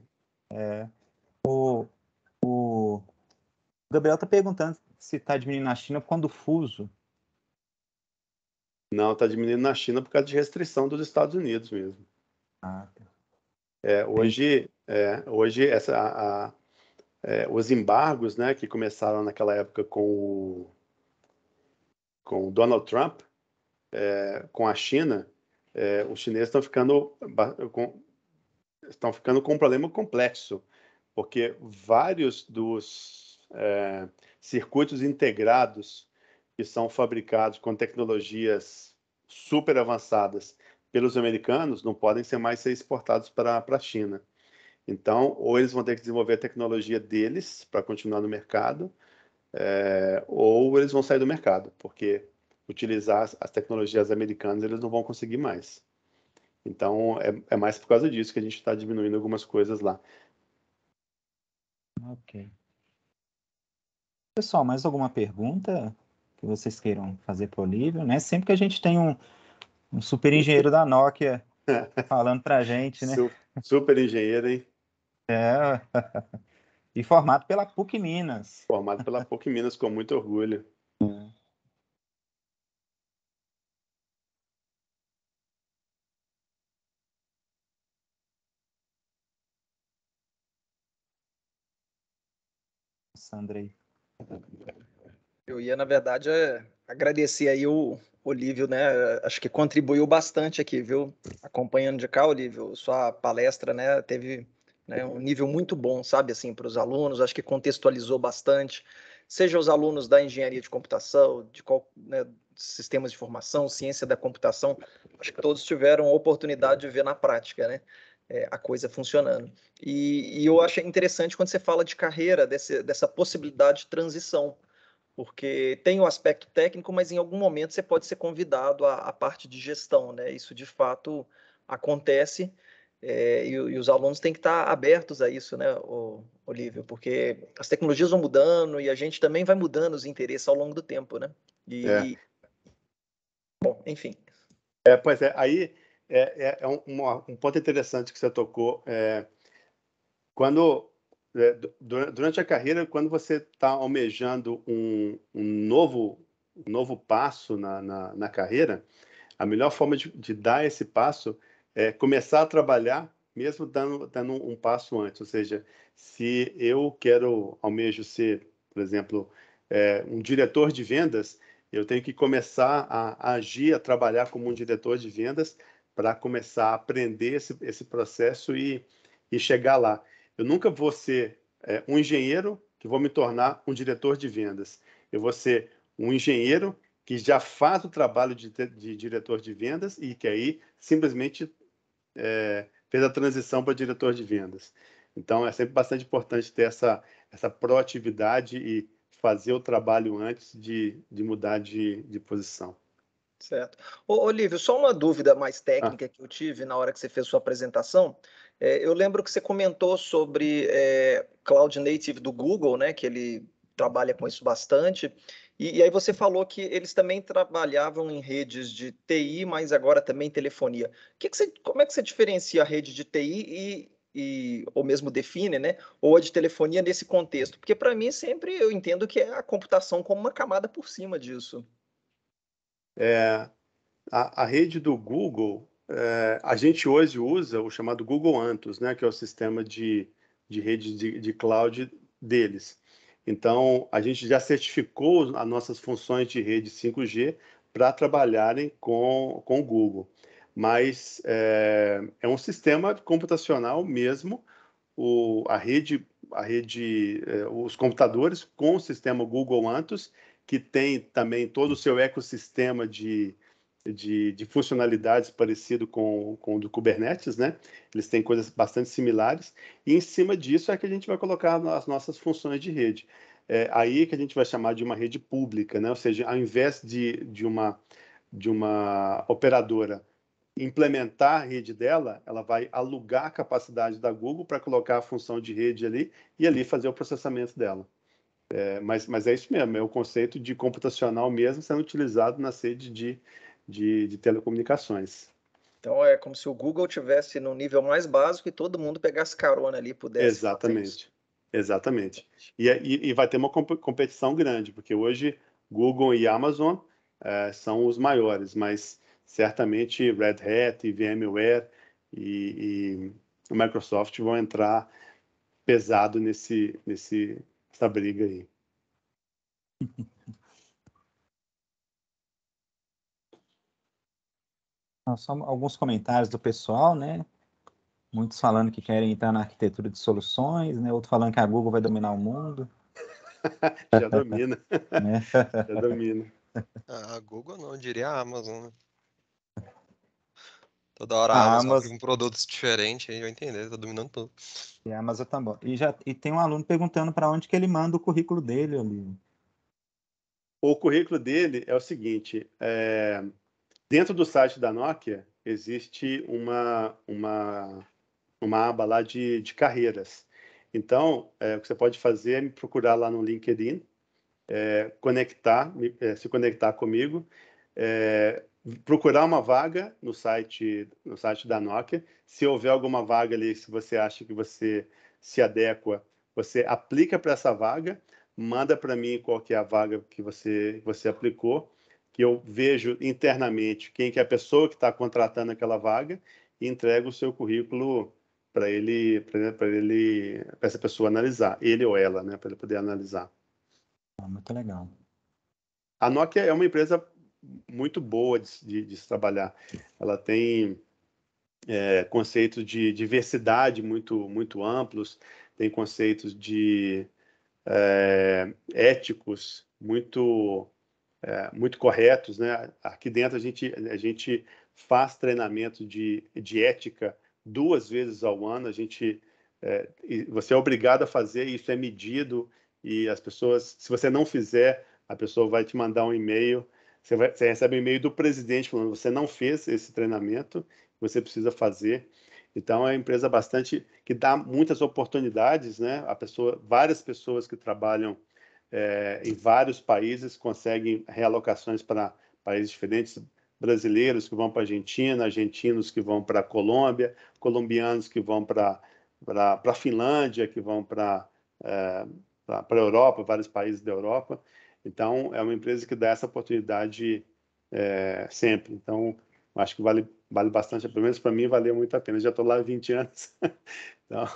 S1: O Gabriel está perguntando se está diminuindo na China quando o fuso.
S2: Não, está diminuindo na China por causa de restrição dos Estados Unidos mesmo.
S1: Ah, tá.
S2: Hoje os embargos, né, que começaram naquela época com o Donald Trump, com a China, os chineses estão ficando com um problema complexo, porque vários dos circuitos integrados que são fabricados com tecnologias super avançadas pelos americanos não podem mais ser exportados para a China. Então, ou eles vão ter que desenvolver a tecnologia deles para continuar no mercado, ou eles vão sair do mercado, porque utilizar as tecnologias americanas eles não vão conseguir mais. Então, é mais por causa disso que a gente está diminuindo algumas coisas lá.
S1: Ok. Pessoal, mais alguma pergunta que vocês queiram fazer para o Olívio, né? Sempre que a gente tem um super engenheiro da Nokia falando para a gente, né?
S2: Super engenheiro, hein?
S1: E formado pela PUC Minas.
S2: Formado pela PUC Minas, com muito orgulho.
S1: Sandra aí.
S4: Eu ia, na verdade, agradecer aí o Olívio, né? Acho que contribuiu bastante aqui, viu? Acompanhando de cá, Olívio, sua palestra, né, teve, né, um nível muito bom, sabe, assim, para os alunos. Acho que contextualizou bastante, seja os alunos da engenharia de computação, né, sistemas de informação, ciência da computação. Acho que todos tiveram a oportunidade de ver na prática, né? A coisa funcionando. E eu acho interessante quando você fala de carreira, dessa possibilidade de transição, porque tem o aspecto técnico, mas em algum momento você pode ser convidado à parte de gestão, né? Isso de fato acontece, e os alunos têm que estar abertos a isso, né, Olívio? Porque as tecnologias vão mudando e a gente também vai mudando os interesses ao longo do tempo, né? Bom, enfim.
S2: Pois é, aí um ponto interessante que você tocou. Durante a carreira, quando você está almejando um novo passo na carreira, a melhor forma de dar esse passo é começar a trabalhar mesmo dando um passo antes. Ou seja, se eu almejo ser, por exemplo, um diretor de vendas, eu tenho que começar a agir, a trabalhar como um diretor de vendas para começar a aprender esse processo e chegar lá. Eu nunca vou ser um engenheiro que vou me tornar um diretor de vendas. Eu vou ser um engenheiro que já faz o trabalho de diretor de vendas e que aí simplesmente fez a transição para diretor de vendas. Então, é sempre bastante importante ter essa proatividade e fazer o trabalho antes de mudar de posição.
S4: Certo. Olívio, só uma dúvida mais técnica que eu tive na hora que você fez sua apresentação. Eu lembro que você comentou sobre Cloud Native do Google, né, que ele trabalha com isso bastante. E aí você falou que eles também trabalhavam em redes de TI, mas agora também telefonia. Como é que você diferencia a rede de TI ou mesmo define, né, ou a de telefonia nesse contexto? Porque para mim sempre eu entendo que é a computação como uma camada por cima disso.
S2: A rede do Google, a gente hoje usa o chamado Google Anthos, né, que é o sistema de rede de cloud deles. Então, a gente já certificou as nossas funções de rede 5G para trabalharem com o Google. Mas é um sistema computacional mesmo, os computadores com o sistema Google Anthos, que tem também todo o seu ecossistema de funcionalidades parecido com o do Kubernetes, né? Eles têm coisas bastante similares, e em cima disso é que a gente vai colocar as nossas funções de rede. Aí que a gente vai chamar de uma rede pública, né? Ou seja, ao invés de uma operadora implementar a rede dela, ela vai alugar a capacidade da Google para colocar a função de rede ali e ali fazer o processamento dela. Mas é isso mesmo, é o conceito de computacional mesmo sendo utilizado na rede de telecomunicações.
S4: Então é como se o Google tivesse no nível mais básico e todo mundo pegasse carona ali e pudesse fazer isso.
S2: Exatamente. E vai ter uma competição grande, porque hoje Google e Amazon são os maiores, mas certamente Red Hat e VMware e Microsoft vão entrar pesado nessa briga aí.
S1: Só alguns comentários do pessoal, né? Muitos falando que querem entrar na arquitetura de soluções, né? Outros falando que a Google vai dominar o mundo.
S2: Já domina.
S1: Né?
S2: Já domina.
S5: A Google não, eu diria a Amazon, né? Toda hora a
S1: A
S5: Amazon abre
S1: Amazon,
S5: um produto diferente, aí vai entender, tá dominando tudo.
S1: e a Amazon também. E tem um aluno perguntando para onde que ele manda o currículo dele ali.
S2: O currículo dele é o seguinte: dentro do site da Nokia existe uma aba lá de carreiras. Então, o que você pode fazer é me procurar lá no LinkedIn, se conectar comigo, procurar uma vaga no site da Nokia. Se houver alguma vaga ali, se você acha que você se adequa, você aplica para essa vaga, manda para mim qual que é a vaga que você aplicou, que eu vejo internamente quem que é a pessoa que está contratando aquela vaga e entrego o seu currículo para essa pessoa analisar, ele ou ela, né, para ele poder analisar.
S1: Muito legal.
S2: A Nokia é uma empresa muito boa de se trabalhar. Ela tem conceitos de diversidade muito amplos, tem conceitos de éticos muito corretos, né? Aqui dentro a gente faz treinamento de ética 2 vezes ao ano. Você é obrigado a fazer, isso é medido, e as pessoas, se você não fizer, a pessoa vai te mandar um e-mail. Você recebe um e-mail do presidente falando: você não fez esse treinamento, você precisa fazer. Então, é uma empresa que dá muitas oportunidades, né? Várias pessoas que trabalham em vários países conseguem realocações para países diferentes. brasileiros que vão para a Argentina, argentinos que vão para a Colômbia, colombianos que vão para a Finlândia, que vão para a Europa, vários países da Europa. Então, é uma empresa que dá essa oportunidade sempre. Então, acho que vale bastante, pelo menos para mim, valeu muito a pena. Já estou lá há 20 anos, então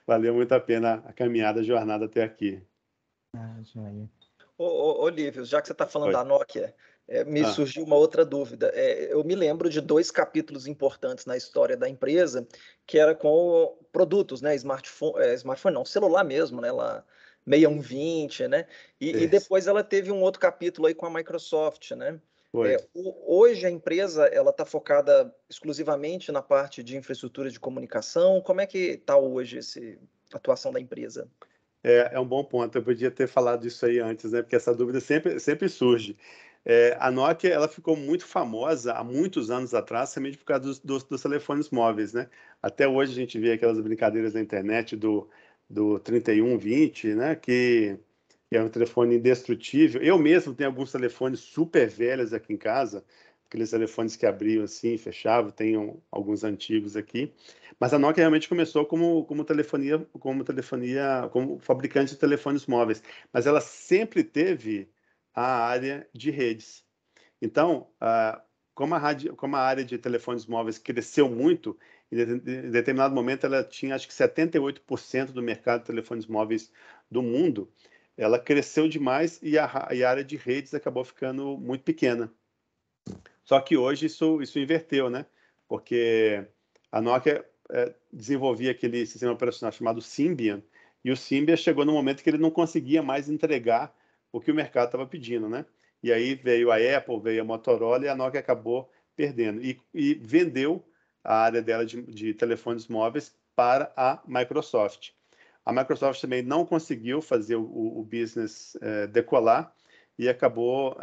S2: valeu muito a pena a caminhada, a jornada até aqui.
S1: Joia.
S4: Olívio, já que você está falando
S2: Oi.
S4: da Nokia, me surgiu uma outra dúvida. Eu me lembro de 2 capítulos importantes na história da empresa, que era com produtos, né? Smartphone não, celular mesmo, né? Lá, 6120, né? E depois ela teve um outro capítulo aí com a Microsoft, né? Hoje a empresa ela está focada exclusivamente na parte de infraestrutura de comunicação. Como é que está hoje a atuação da empresa?
S2: É um bom ponto. Eu podia ter falado isso aí antes, né? Porque essa dúvida sempre surge. A Nokia ela ficou muito famosa há muitos anos atrás, somente por causa dos telefones móveis, né? Até hoje a gente vê aquelas brincadeiras na internet do 3120, né? Que é um telefone indestrutível. Eu mesmo tenho alguns telefones super velhos aqui em casa, aqueles telefones que abriam assim, fechavam. Tenho alguns antigos aqui. Mas a Nokia realmente começou como fabricante de telefones móveis, mas ela sempre teve a área de redes. Então, como a área de telefones móveis cresceu muito, em determinado momento ela tinha acho que 78% do mercado de telefones móveis do mundo. Ela cresceu demais e a área de redes acabou ficando muito pequena. Só que hoje isso inverteu, né? Porque a Nokia desenvolvia aquele sistema operacional chamado Symbian, e o Symbian chegou no momento que ele não conseguia mais entregar o que o mercado estava pedindo, né? E aí veio a Apple, veio a Motorola, e a Nokia acabou perdendo. E vendeu a área dela de telefones móveis para a Microsoft. A Microsoft também não conseguiu fazer o business decolar, e acabou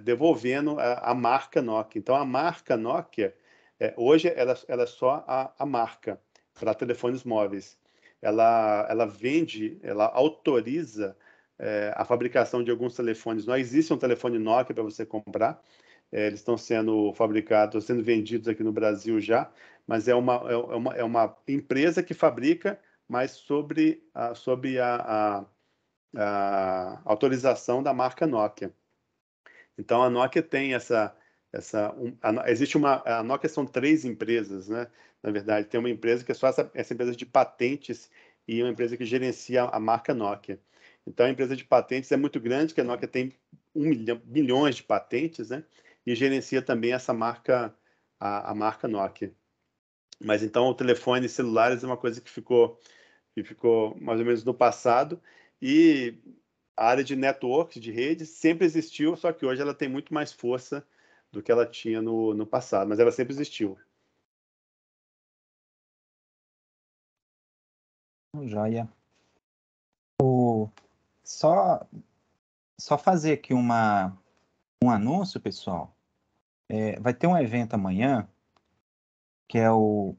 S2: devolvendo a marca Nokia. Então, a marca Nokia, hoje, ela é só a marca para telefones móveis. Ela vende, ela autoriza a fabricação de alguns telefones. Não existe um telefone Nokia para você comprar. Eles estão sendo fabricados, sendo vendidos aqui no Brasil já, mas é uma empresa que fabrica, mas sobre a autorização da marca Nokia. Então, a Nokia tem a Nokia são 3 empresas, né? Na verdade, tem uma empresa que é só essa empresa de patentes e uma empresa que gerencia a marca Nokia. Então, a empresa de patentes é muito grande, que a Nokia tem milhões de patentes, né? E gerencia também essa marca, a marca Nokia. Mas então, o telefone celulares é uma coisa que ficou mais ou menos no passado, e a área de networks, de redes, sempre existiu, só que hoje ela tem muito mais força do que ela tinha no passado, mas ela sempre existiu.
S1: Joia. Só fazer aqui um anúncio, pessoal. Vai ter um evento amanhã, que é o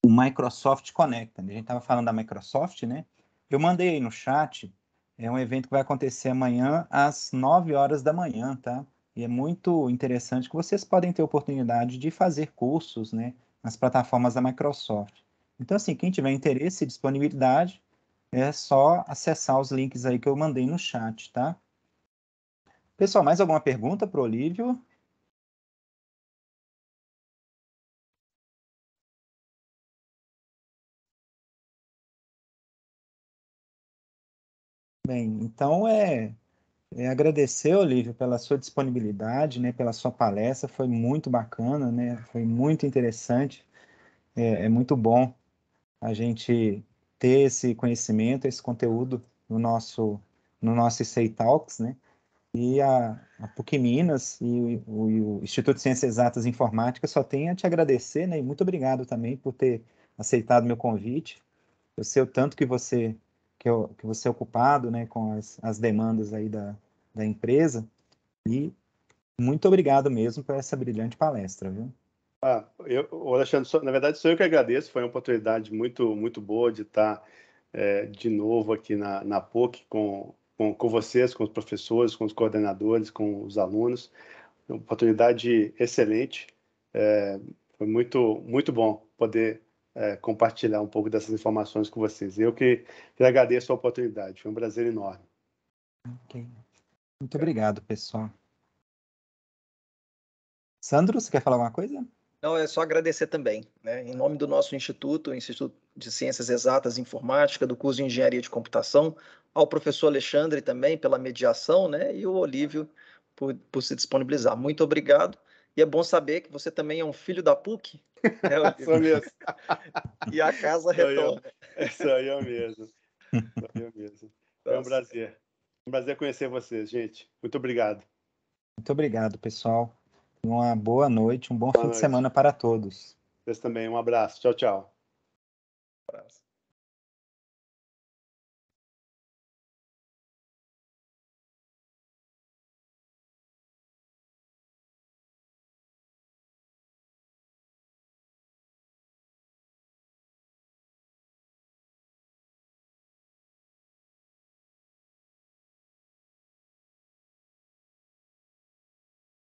S1: Microsoft Connect. A gente estava falando da Microsoft, né? Eu mandei aí no chat. É um evento que vai acontecer amanhã às 9 horas da manhã, tá? E é muito interessante que vocês podem ter oportunidade de fazer cursos, né, nas plataformas da Microsoft. Então, assim, quem tiver interesse e disponibilidade, é só acessar os links aí que eu mandei no chat, tá? Pessoal, mais alguma pergunta para o Olívio? Bem, então agradecer, Olívio, pela sua disponibilidade, né, pela sua palestra, foi muito bacana, né, foi muito interessante, é muito bom a gente ter esse conhecimento, esse conteúdo no nosso ICEI Talks, né, e a PUC Minas e o Instituto de Ciências Exatas e Informática só tem a te agradecer, né, e muito obrigado também por ter aceitado meu convite. Eu sei o tanto que você é ocupado, né, com as demandas aí da empresa, e muito obrigado mesmo por essa brilhante palestra, viu?
S2: Alexandre, na verdade, sou eu que agradeço. Foi uma oportunidade muito, muito boa de estar de novo aqui na PUC com vocês, com os professores, com os coordenadores, com os alunos. uma oportunidade excelente. Foi muito bom poder compartilhar um pouco dessas informações com vocês. Eu que agradeço a oportunidade. Foi um prazer enorme.
S1: Ok. Muito obrigado, pessoal. Sandro, você quer falar alguma coisa?
S4: Não, é só agradecer também, né? Em nome do nosso instituto, o Instituto de Ciências Exatas e Informática, do curso de Engenharia de Computação, ao professor Alexandre também pela mediação, né? E o Olívio por se disponibilizar. Muito obrigado. E é bom saber que você também é um filho da PUC, né, Olívio?
S2: Sou mesmo.
S4: E a casa retorna.
S2: Sou eu mesmo. Sou eu mesmo. Foi um prazer. Um prazer conhecer vocês, gente. Muito obrigado.
S1: Muito obrigado, pessoal. Uma boa noite, um bom
S2: Boa
S1: fim de
S2: noite.
S1: semana para todos.
S2: Vocês também. Um abraço. Tchau, tchau.
S4: Um abraço.